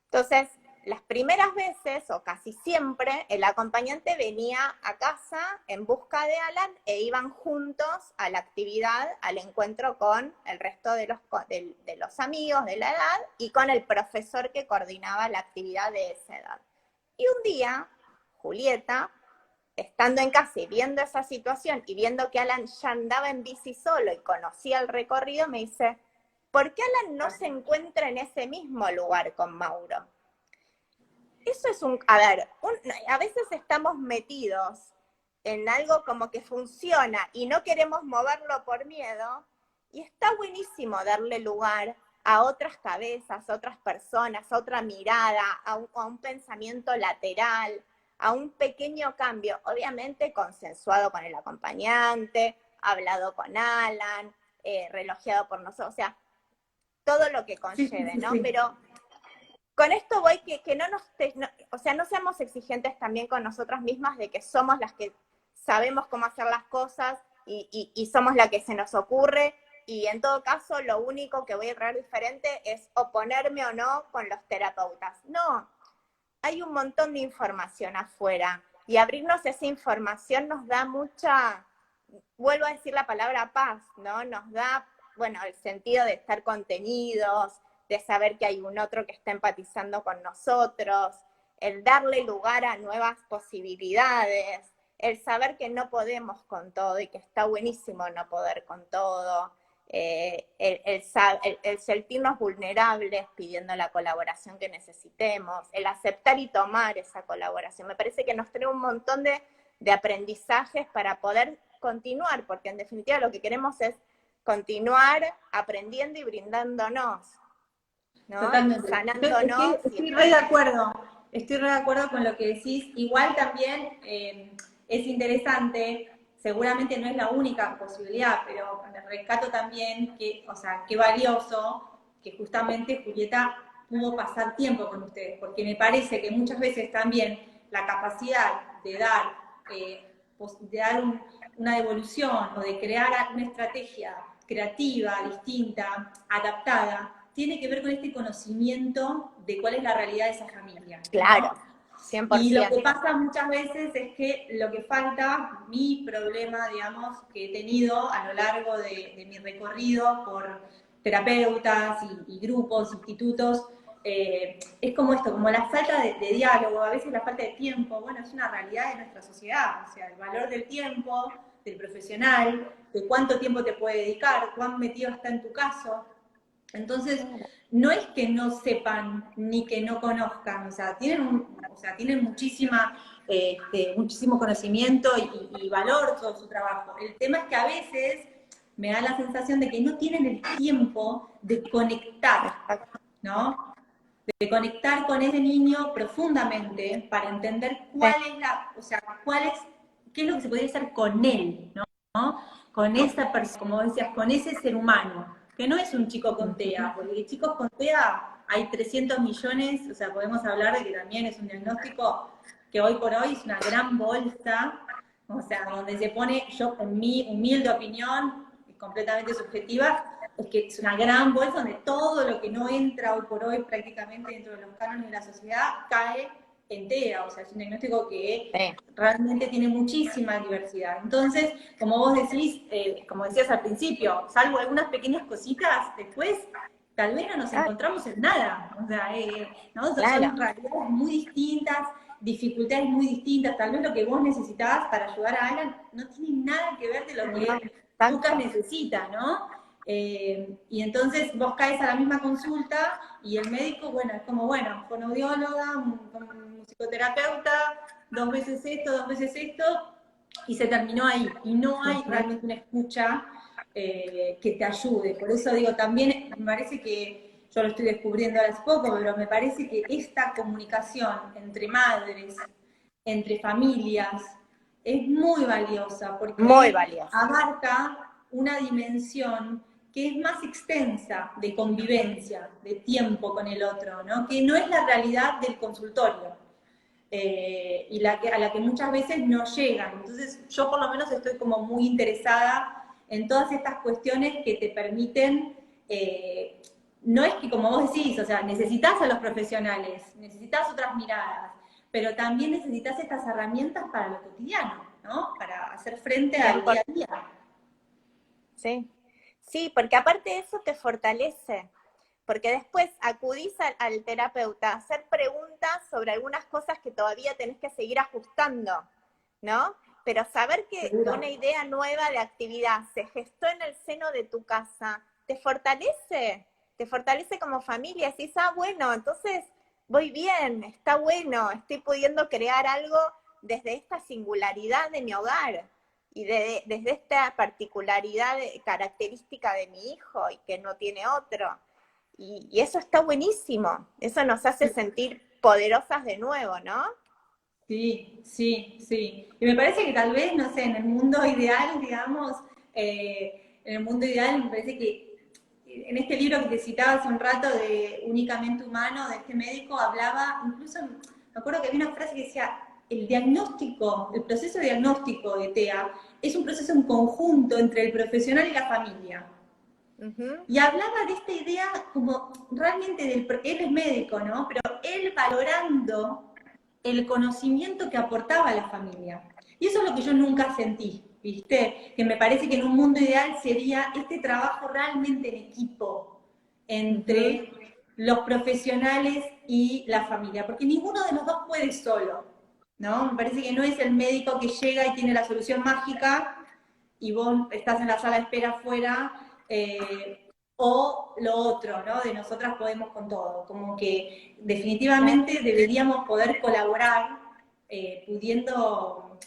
Entonces, las primeras veces, o casi siempre, el acompañante venía a casa en busca de Alan e iban juntos a la actividad, al encuentro con el resto de los amigos de la edad y con el profesor que coordinaba la actividad de esa edad. Y un día, Julieta, estando en casa y viendo esa situación y viendo que Alan ya andaba en bici solo y conocía el recorrido, me dice, ¿por qué Alan no se encuentra en ese mismo lugar con Mauro? Eso es a veces estamos metidos en algo como que funciona y no queremos moverlo por miedo, y está buenísimo darle lugar a otras cabezas, a otras personas, a otra mirada, a un pensamiento lateral, a un pequeño cambio, obviamente consensuado con el acompañante, hablado con Alan, relojeado por nosotros, o sea, todo lo que conlleve, ¿no? Sí. Pero con esto voy que no seamos exigentes también con nosotras mismas de que somos las que sabemos cómo hacer las cosas y somos la que se nos ocurre, y en todo caso lo único que voy a traer diferente es oponerme o no con los terapeutas. No, hay un montón de información afuera y abrirnos esa información nos da mucha, vuelvo a decir la palabra paz, ¿no? Nos da, bueno, el sentido de estar contenidos, de saber que hay un otro que está empatizando con nosotros, el darle lugar a nuevas posibilidades, el saber que no podemos con todo y que está buenísimo no poder con todo, el sentirnos vulnerables pidiendo la colaboración que necesitemos, el aceptar y tomar esa colaboración. Me parece que nos trae un montón de aprendizajes para poder continuar, porque en definitiva lo que queremos es continuar aprendiendo y brindándonos, ¿no? Totalmente. Sanándonos. Estoy re de acuerdo. Estoy re de acuerdo con lo que decís. Igual también es interesante, seguramente no es la única posibilidad, pero me rescato también que, o sea, qué valioso que justamente Julieta pudo pasar tiempo con ustedes, porque me parece que muchas veces también la capacidad de dar una devolución o de crear una estrategia creativa, distinta, adaptada, tiene que ver con este conocimiento de cuál es la realidad de esa familia, ¿no? Claro, 100%. Y lo que pasa muchas veces es que lo que falta, mi problema, digamos, que he tenido a lo largo de mi recorrido por terapeutas y grupos, institutos, es como esto, como la falta de diálogo, a veces la falta de tiempo, bueno, es una realidad de nuestra sociedad, o sea, el valor del tiempo, del profesional, de cuánto tiempo te puede dedicar, cuán metido está en tu caso. Entonces, no es que no sepan ni que no conozcan, o sea, tienen muchísimo conocimiento y valor todo su trabajo. El tema es que a veces me da la sensación de que no tienen el tiempo de conectar, ¿no? De conectar con ese niño profundamente para entender qué es lo que se podría hacer con él, ¿no? Con esa persona, como decías, con ese ser humano, que no es un chico con TEA, porque chicos con TEA hay 300 millones, o sea, podemos hablar de que también es un diagnóstico que hoy por hoy es una gran bolsa, o sea, donde se pone, yo en mi humilde opinión, completamente subjetiva, es que es una gran bolsa donde todo lo que no entra hoy por hoy prácticamente dentro de los cánones de la sociedad cae en TEA, o sea, es un diagnóstico que realmente tiene muchísima diversidad. Entonces, como vos decís, como decías al principio, salvo algunas pequeñas cositas, después tal vez no nos encontramos en nada. O sea, ¿no? Son realidades muy distintas, dificultades muy distintas. Tal vez lo que vos necesitabas para ayudar a Alan no tiene nada que ver de lo que Lucas necesita, ¿no? Y entonces vos caes a la misma consulta y el médico, bueno, es como, bueno, fonoaudióloga, un psicoterapeuta, 2 veces esto, y se terminó ahí, y no hay realmente una escucha que te ayude. Por eso digo, también me parece que, yo lo estoy descubriendo ahora hace poco, pero me parece que esta comunicación entre madres, entre familias, es muy valiosa, Muy porque valiosa. abarca una dimensión que es más extensa de convivencia, de tiempo con el otro, ¿no? Que no es la realidad del consultorio. Y a la que muchas veces no llegan. Entonces yo por lo menos estoy como muy interesada en todas estas cuestiones que te permiten, no es que como vos decís, o sea, necesitas a los profesionales, necesitas otras miradas, pero también necesitas estas herramientas para lo cotidiano, ¿no? Para hacer frente al día a día. Sí, sí, porque aparte de eso te fortalece, porque después acudís al terapeuta a hacer preguntas sobre algunas cosas que todavía tenés que seguir ajustando, ¿no? Pero saber que una idea nueva de actividad se gestó en el seno de tu casa, te fortalece como familia, decís, ah, bueno, entonces voy bien, está bueno, estoy pudiendo crear algo desde esta singularidad de mi hogar y desde esta particularidad característica de mi hijo y que no tiene otro. Y eso está buenísimo, eso nos hace sentir poderosas de nuevo, ¿no? Sí, sí, sí. Y me parece que tal vez, no sé, en el mundo ideal, digamos, en el mundo ideal me parece que en este libro que te citaba hace un rato de Únicamente Humano, de este médico, hablaba, incluso me acuerdo que había una frase que decía, el diagnóstico, el proceso diagnóstico de TEA es un proceso en conjunto entre el profesional y la familia. Y hablaba de esta idea como realmente él es médico, ¿no? Pero él valorando el conocimiento que aportaba a la familia. Y eso es lo que yo nunca sentí, ¿viste? Que me parece que en un mundo ideal sería este trabajo realmente en equipo entre los profesionales y la familia, porque ninguno de los dos puede solo, ¿no? Me parece que no es el médico que llega y tiene la solución mágica y vos estás en la sala de espera afuera, o lo otro, ¿no? De nosotras podemos con todo. Como que definitivamente deberíamos poder colaborar, pudiendo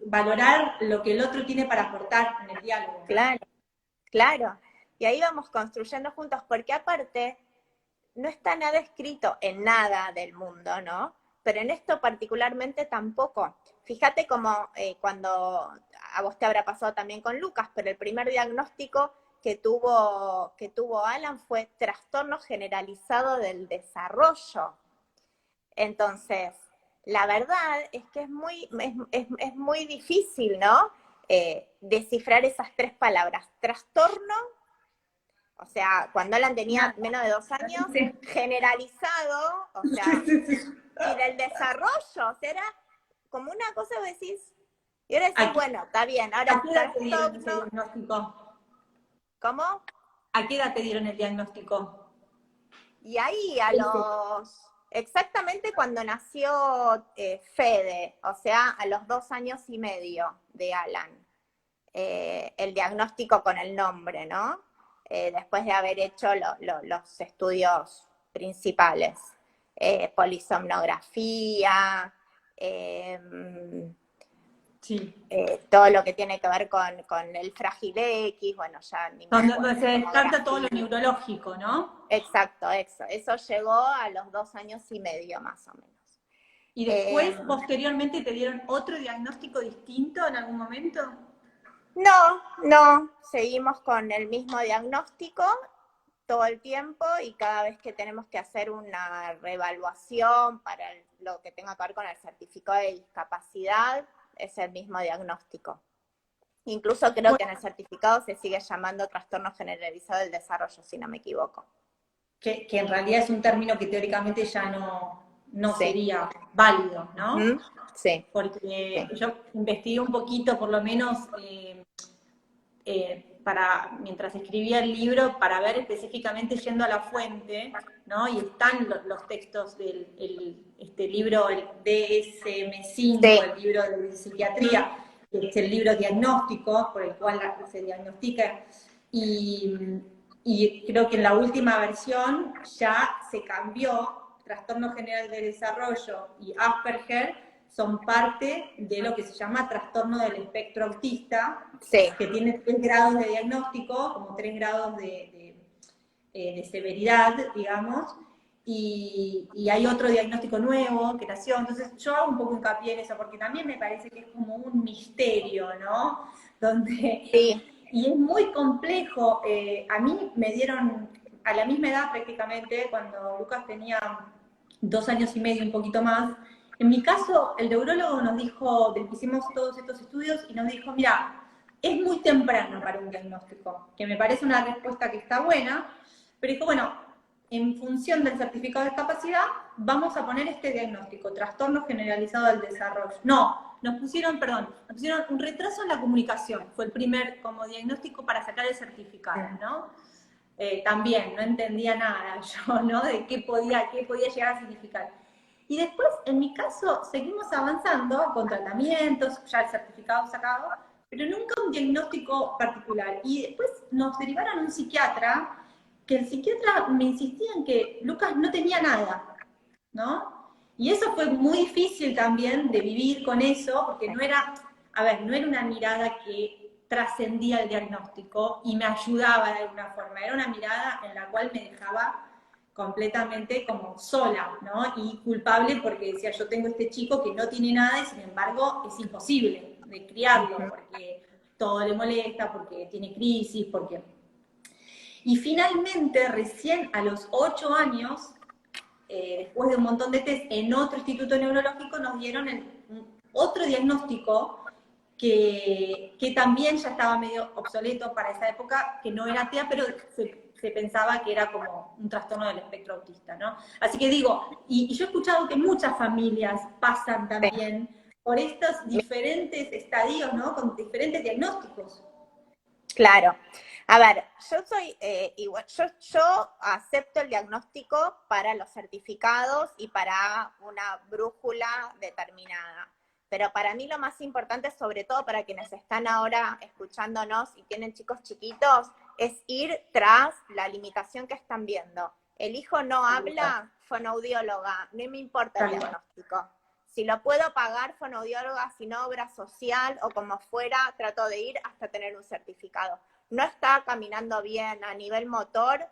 valorar lo que el otro tiene para aportar en el diálogo. Claro, claro. Y ahí vamos construyendo juntos, porque aparte no está nada escrito en nada del mundo, ¿no? Pero en esto particularmente tampoco. Fíjate como cuando a vos te habrá pasado también con Lucas, pero el primer diagnóstico que tuvo Alan fue trastorno generalizado del desarrollo. Entonces, la verdad es que es muy difícil, ¿no? Descifrar esas tres palabras. Trastorno, o sea, cuando Alan tenía menos de 2 años, generalizado, o sea, y del desarrollo, o sea, era como una cosa que decís, y ahora decís, bueno, está bien, ahora ¿A qué edad te dieron ese trastorno, diagnóstico? ¿cómo? ¿A qué edad te dieron el diagnóstico? Y ahí exactamente cuando nació Fede, o sea, a los 2 años y medio de Alan, el diagnóstico con el nombre, ¿no? Después de haber hecho los estudios principales, polisomnografía, Sí. todo lo que tiene que ver con el frágil X, bueno, ya ni me acuerdo. Donde se descarta todo lo neurológico, ¿no? Exacto, eso llegó a los 2 años y medio más o menos. ¿Y después, posteriormente, te dieron otro diagnóstico distinto en algún momento? No, seguimos con el mismo diagnóstico todo el tiempo y cada vez que tenemos que hacer una reevaluación para lo que tenga que ver con el certificado de discapacidad, es el mismo diagnóstico. Incluso creo que en el certificado se sigue llamando trastorno generalizado del desarrollo, si no me equivoco. Que en realidad es un término que teóricamente ya no sería válido, ¿no? Sí. Porque yo investigué un poquito, por lo menos, mientras escribía el libro, para ver específicamente yendo a la fuente, ¿no? Y están los textos este libro, el DSM-5, el libro de psiquiatría, que es el libro diagnóstico por el cual se diagnostica, y creo que en la última versión ya se cambió trastorno general del desarrollo y Asperger, son parte de lo que se llama trastorno del espectro autista, Sí. que tiene 3 grados de diagnóstico, como 3 grados de severidad, digamos, y hay otro diagnóstico nuevo que nació. Entonces yo hago un poco hincapié en eso, porque también me parece que es como un misterio, ¿no? Donde, Sí. y es muy complejo. A mí me dieron, a la misma edad prácticamente, cuando Lucas tenía 2 años y medio, un poquito más. En mi caso, el neurólogo nos dijo, hicimos todos estos estudios y nos dijo, mira, es muy temprano para un diagnóstico, que me parece una respuesta que está buena, pero dijo, bueno, en función del certificado de discapacidad, vamos a poner este diagnóstico, trastorno generalizado del desarrollo. No, nos pusieron un retraso en la comunicación, fue el primer como diagnóstico para sacar el certificado, ¿no? También no entendía nada yo, ¿no? De qué podía llegar a significar. Y después, en mi caso, seguimos avanzando con tratamientos, ya el certificado sacado, pero nunca un diagnóstico particular. Y después nos derivaron a un psiquiatra, que el psiquiatra me insistía en que Lucas no tenía nada, ¿no? Y eso fue muy difícil también de vivir con eso, porque no era una mirada que trascendía el diagnóstico y me ayudaba de alguna forma, era una mirada en la cual me dejaba completamente como sola, ¿no? Y culpable porque decía, yo tengo este chico que no tiene nada y sin embargo es imposible de criarlo, porque todo le molesta, porque tiene crisis, porque... Y finalmente, recién a los 8 años, después de un montón de test, en otro instituto neurológico nos dieron otro diagnóstico que también ya estaba medio obsoleto para esa época, que no era TEA, pero se pensaba que era como un trastorno del espectro autista, ¿no? Así que digo, y yo he escuchado que muchas familias pasan también por estos diferentes estadios, ¿no? Con diferentes diagnósticos. Claro. A ver, yo soy igual, yo acepto el diagnóstico para los certificados y para una brújula determinada. Pero para mí lo más importante, sobre todo para quienes están ahora escuchándonos y tienen chicos chiquitos, es ir tras la limitación que están viendo. El hijo no habla, fonoaudióloga, no me importa el diagnóstico. Si lo puedo pagar, fonoaudióloga, sin obra social o como fuera, trato de ir hasta tener un certificado. No está caminando bien a nivel motor,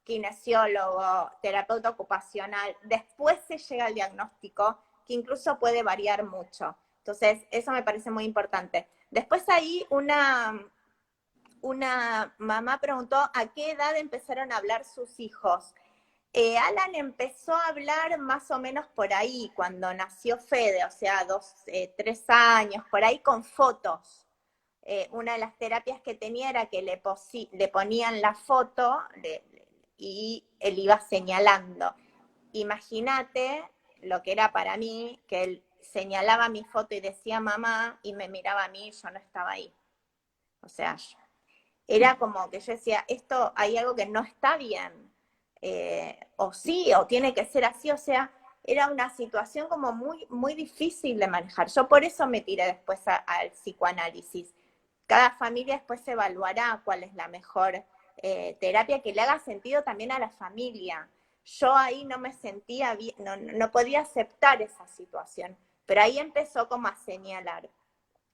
kinesiólogo, terapeuta ocupacional. Después se llega al diagnóstico, que incluso puede variar mucho. Entonces, eso me parece muy importante. Después ahí una mamá preguntó a qué edad empezaron a hablar sus hijos. Alan empezó a hablar más o menos por ahí, cuando nació Fede, o sea, 3 años, por ahí con fotos. Una de las terapias que tenía era que le ponían la foto y él iba señalando. Imagínate lo que era para mí, que él señalaba mi foto y decía mamá, y me miraba a mí y yo no estaba ahí. O sea, era como que yo decía, esto hay algo que no está bien. O sí, o tiene que ser así, o sea, era una situación como muy, muy difícil de manejar. Yo por eso me tiré después al psicoanálisis. Cada familia después evaluará cuál es la mejor terapia que le haga sentido también a la familia. Yo ahí no me sentía bien, no podía aceptar esa situación, pero ahí empezó como a señalar.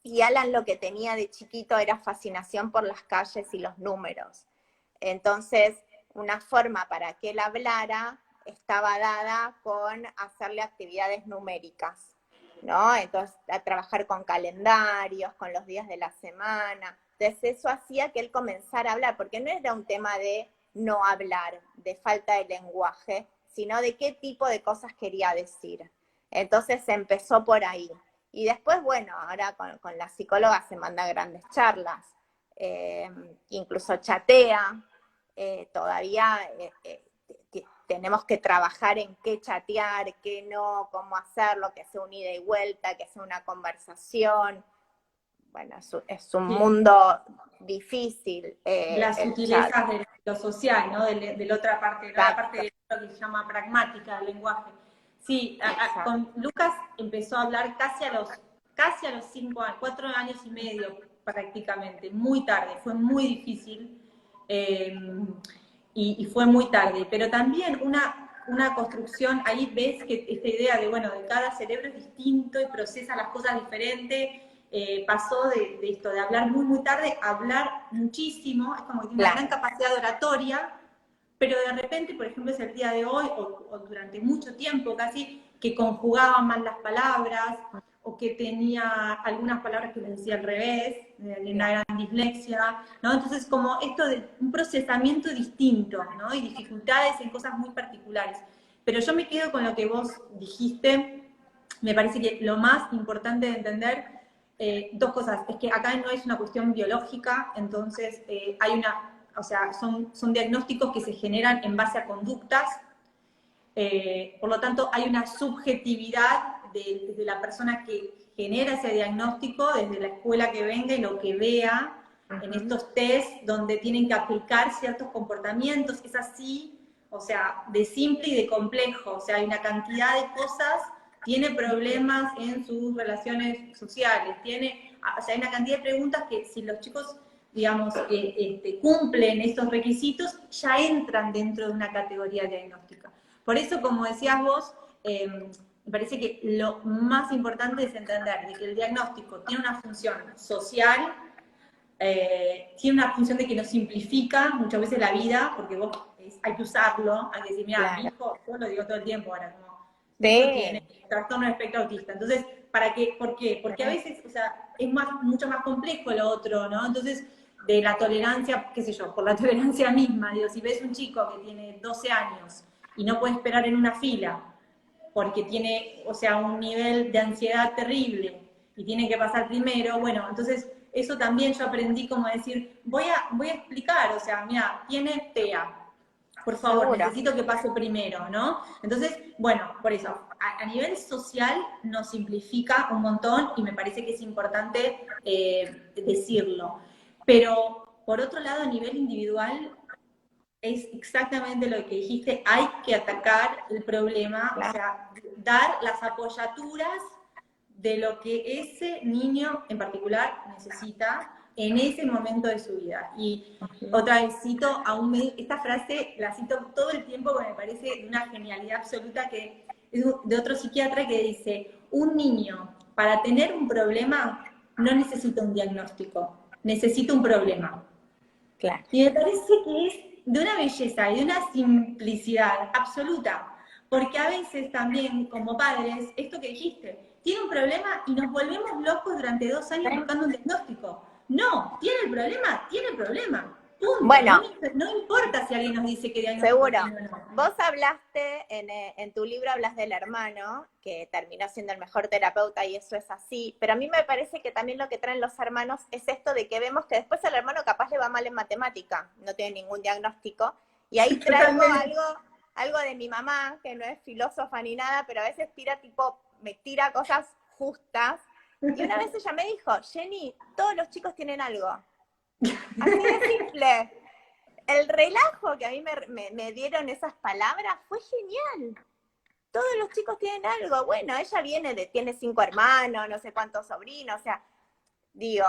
Y Alan lo que tenía de chiquito era fascinación por las calles y los números. Entonces, una forma para que él hablara estaba dada con hacerle actividades numéricas, ¿no? Entonces, a trabajar con calendarios, con los días de la semana. Entonces, eso hacía que él comenzara a hablar, porque no era un tema de no hablar, de falta de lenguaje, sino de qué tipo de cosas quería decir. Entonces, empezó por ahí. Y después, bueno, ahora con la psicóloga se manda grandes charlas, incluso chatea, todavía tenemos que trabajar en qué chatear, qué no, cómo hacerlo, que sea un ida y vuelta, que sea una conversación. Bueno, es un mundo difícil. Las sutilezas de lo social, ¿no? De la otra parte, ¿no? La parte de lo que se llama pragmática del lenguaje. Sí, con Lucas empezó a hablar casi a los 5 años, 4 años y medio prácticamente, muy tarde, fue muy difícil y fue muy tarde. Pero también una construcción, ahí ves que esta idea de, bueno, de cada cerebro es distinto y procesa las cosas diferente, pasó de esto, de hablar muy, muy tarde, a hablar muchísimo, es como que tiene una gran capacidad de oratoria, pero de repente, por ejemplo, es el día de hoy, o durante mucho tiempo casi, que conjugaba mal las palabras, o que tenía algunas palabras que les decía al revés, de una gran dislexia, ¿no? Entonces, como esto de un procesamiento distinto, ¿no? Y dificultades en cosas muy particulares. Pero yo me quedo con lo que vos dijiste, me parece que lo más importante de entender, dos cosas, es que acá no es una cuestión biológica, entonces hay una, o sea, son diagnósticos que se generan en base a conductas, por lo tanto, hay una subjetividad desde la persona que genera ese diagnóstico, desde la escuela que venga y lo que vea en estos test donde tienen que aplicar ciertos comportamientos. Es así, o sea, de simple y de complejo. O sea, hay una cantidad de cosas, tiene problemas en sus relaciones sociales, o sea, hay una cantidad de preguntas que si los chicos, digamos, cumplen estos requisitos, ya entran dentro de una categoría diagnóstica. Por eso, como decías vos, me parece que lo más importante es entender de que el diagnóstico tiene una función social, tiene una función de que nos simplifica muchas veces la vida, porque hay que usarlo, hay que decir, mira, mi hijo, yo lo digo todo el tiempo ahora, como, mi hijo tiene trastorno de espectro autista. Entonces, ¿por qué? Porque a veces, o sea, es mucho más complejo lo otro, ¿no? Entonces, de la tolerancia, qué sé yo, por la tolerancia misma, digo, si ves un chico que tiene 12 años, y no puede esperar en una fila porque tiene, o sea, un nivel de ansiedad terrible y tiene que pasar primero, bueno, entonces eso también yo aprendí como decir, voy a explicar, o sea, mira, tiene TEA, por favor, necesito que pase primero, ¿no? Entonces, bueno, por eso, a nivel social nos simplifica un montón y me parece que es importante decirlo. Pero, por otro lado, a nivel individual, es exactamente lo que dijiste, hay que atacar el problema, o sea, dar las apoyaturas de lo que ese niño en particular necesita en ese momento de su vida. Y otra vez cito esta frase la cito todo el tiempo porque me parece de una genialidad absoluta, que es de otro psiquiatra que dice, un niño para tener un problema no necesita un diagnóstico, necesita un problema. Claro. Y me parece que es de una belleza y de una simplicidad absoluta, porque a veces también como padres, esto que dijiste, tiene un problema y nos volvemos locos durante 2 años buscando un diagnóstico. No, tiene el problema, tiene el problema. Punto. Bueno, no importa si alguien nos dice que diagnóstico seguro. tiene o no. Vos hablaste, en tu libro hablas del hermano, que terminó siendo el mejor terapeuta y eso es así, pero a mí me parece que también lo que traen los hermanos es esto de que vemos que después al hermano capaz le va mal en matemática, no tiene ningún diagnóstico, y ahí traigo algo de mi mamá, que no es filósofa ni nada, pero a veces me tira cosas justas, y una vez ella me dijo, Jenny, todos los chicos tienen algo. Así de simple. El relajo que a mí me dieron esas palabras fue genial. Todos los chicos tienen algo. Bueno, ella tiene 5 hermanos, no sé cuántos sobrinos, o sea, digo,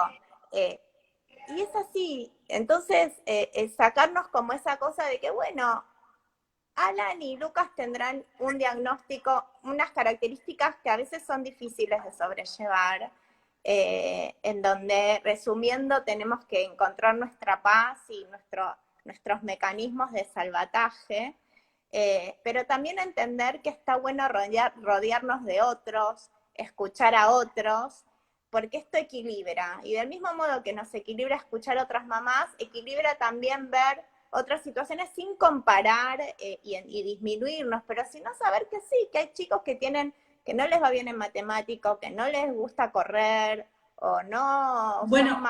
y es así. Entonces, sacarnos como esa cosa de que, bueno, Alan y Lucas tendrán un diagnóstico, unas características que a veces son difíciles de sobrellevar, en donde, resumiendo, tenemos que encontrar nuestra paz y nuestros mecanismos de salvataje, pero también entender que está bueno rodearnos de otros, escuchar a otros, porque esto equilibra. Y del mismo modo que nos equilibra escuchar a otras mamás, equilibra también ver otras situaciones sin comparar y disminuirnos, pero sino saber que sí, que hay chicos que no les va bien en matemática, o que no les gusta correr, o no... Bueno,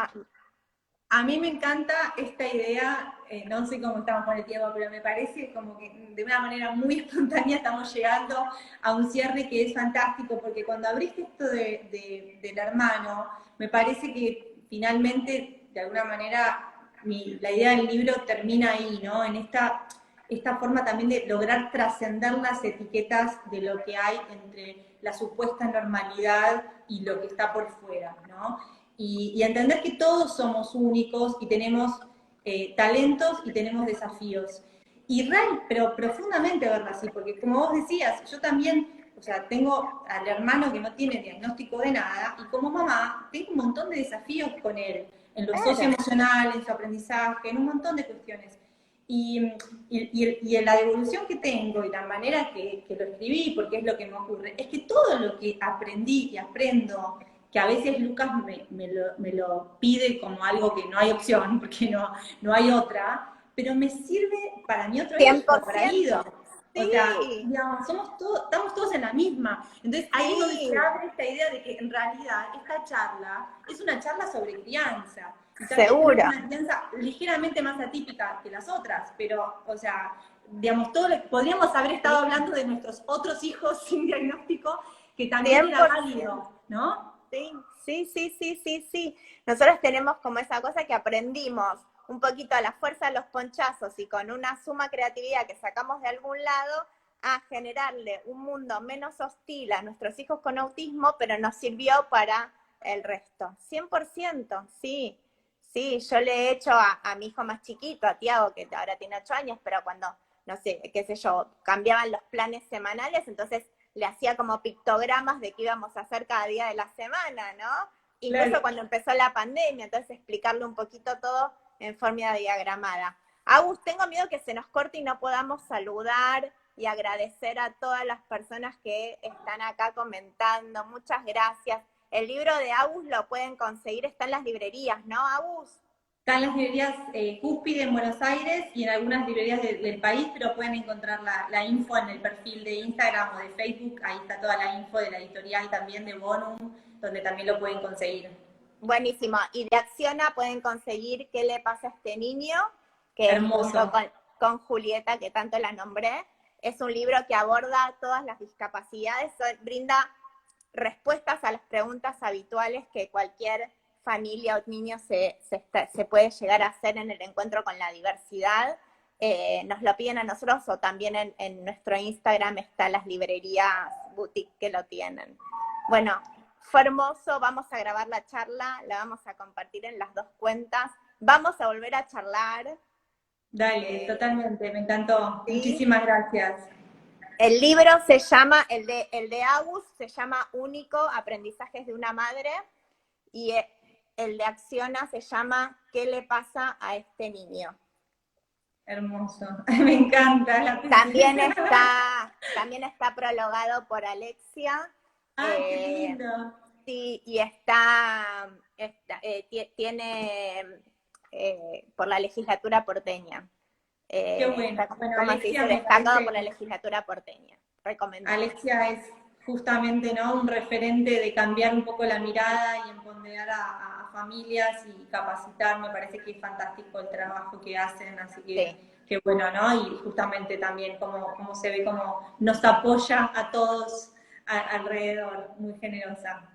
a mí me encanta esta idea, no sé cómo estamos con el tiempo, pero me parece como que de una manera muy espontánea estamos llegando a un cierre que es fantástico, porque cuando abriste esto del hermano, me parece que finalmente, de alguna manera, la idea del libro termina ahí, ¿no? En esta forma también de lograr trascender las etiquetas de lo que hay entre la supuesta normalidad y lo que está por fuera, ¿no? Y entender que todos somos únicos y tenemos talentos y tenemos desafíos. y real, pero profundamente verlo así, porque como vos decías, yo también, o sea, tengo al hermano que no tiene diagnóstico de nada, y como mamá tengo un montón de desafíos con él, en lo Claro, socioemocional, en su aprendizaje, en un montón de cuestiones. Y la devolución que tengo y la manera que lo escribí, porque es lo que me ocurre, es que todo lo que aprendí y aprendo, que a veces Lucas me lo pide como algo que no hay opción, porque no hay otra, pero me sirve para mi otro hijo, para 100%. Guido. O sea, Sí, digamos, estamos todos en la misma. Entonces ahí es donde se sí, abre esta idea de que en realidad esta charla es una charla sobre crianza. Y también es seguro. una crianza ligeramente más atípica que las otras, pero, o sea, digamos, todo podríamos haber estado Sí, hablando de nuestros otros hijos sin diagnóstico, que también era 100%. válido, ¿no? Sí, sí, sí, sí, sí, sí. Nosotros tenemos como esa cosa que aprendimos un poquito a la fuerza de los ponchazos y con una suma creatividad que sacamos de algún lado a generarle un mundo menos hostil a nuestros hijos con autismo, pero nos sirvió para el resto. 100%, sí. Sí, yo le he hecho a mi hijo más chiquito, a Tiago, que ahora tiene 8 años, pero cuando, no sé, qué sé yo, cambiaban los planes semanales, entonces le hacía como pictogramas de qué íbamos a hacer cada día de la semana, ¿no? Incluso Claro. cuando empezó la pandemia, entonces explicarle un poquito todo en forma diagramada. Agus, tengo miedo que se nos corte y no podamos saludar y agradecer a todas las personas que están acá comentando. Muchas gracias. El libro de Agus lo pueden conseguir, está en las librerías, ¿no, Agus? Está en las librerías Cúspide en Buenos Aires y en algunas librerías del país, pero pueden encontrar la info en el perfil de Instagram o de Facebook. Ahí está toda la info de la editorial también de Bonum, donde también lo pueden conseguir. Buenísimo. Y de Acciona pueden conseguir ¿Qué le pasa a este niño? Que es junto Hermoso. con Julieta, que tanto la nombré. Es un libro que aborda todas las discapacidades, brinda respuestas a las preguntas habituales que cualquier familia o niño se puede llegar a hacer en el encuentro con la diversidad. Nos lo piden a nosotros o también en nuestro Instagram están las librerías boutique que lo tienen. Bueno, fue hermoso, vamos a grabar la charla, la vamos a compartir en las dos cuentas, vamos a volver a charlar. Dale, totalmente, me encantó. ¿Sí? Muchísimas gracias. El libro se llama, el de Agus, se llama Único, Aprendizajes de una Madre, y el de Acciona se llama ¿Qué le pasa a este niño? Hermoso. Me encanta la También está prologado por Alexia. Ay, qué lindo. Sí, y tiene por la legislatura porteña. Qué bueno. Está, Bueno, ¿cómo se dice? Alexia me Destacado por la parece, legislatura porteña. Recomendado. Alexia es justamente, ¿no?, un referente de cambiar un poco la mirada y empoderar a familias y capacitar. Me parece que es fantástico el trabajo que hacen, así Sí, que bueno, ¿no? Y justamente también como se ve, como nos apoya a todos alrededor, muy generosa.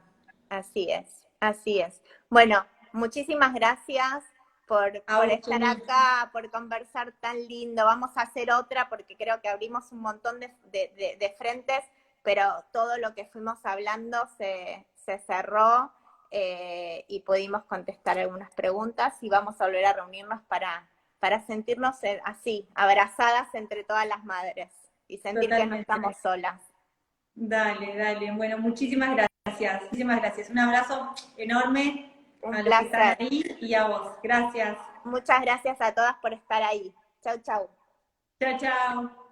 así es, así es. Bueno, muchísimas gracias A por vos, estar Jenny. acá, por conversar tan lindo. Vamos a hacer otra porque creo que abrimos un montón de frentes, pero todo lo que fuimos hablando se cerró y pudimos contestar algunas preguntas y vamos a volver a reunirnos para sentirnos así, abrazadas entre todas las madres y sentir que no estamos Totalmente. solas. Dale, dale. Bueno, muchísimas gracias. Muchísimas gracias. Un abrazo enorme Un a los que están placer. ahí y a vos. Gracias. Muchas gracias a todas por estar ahí. Chau, chau. Chao, chao.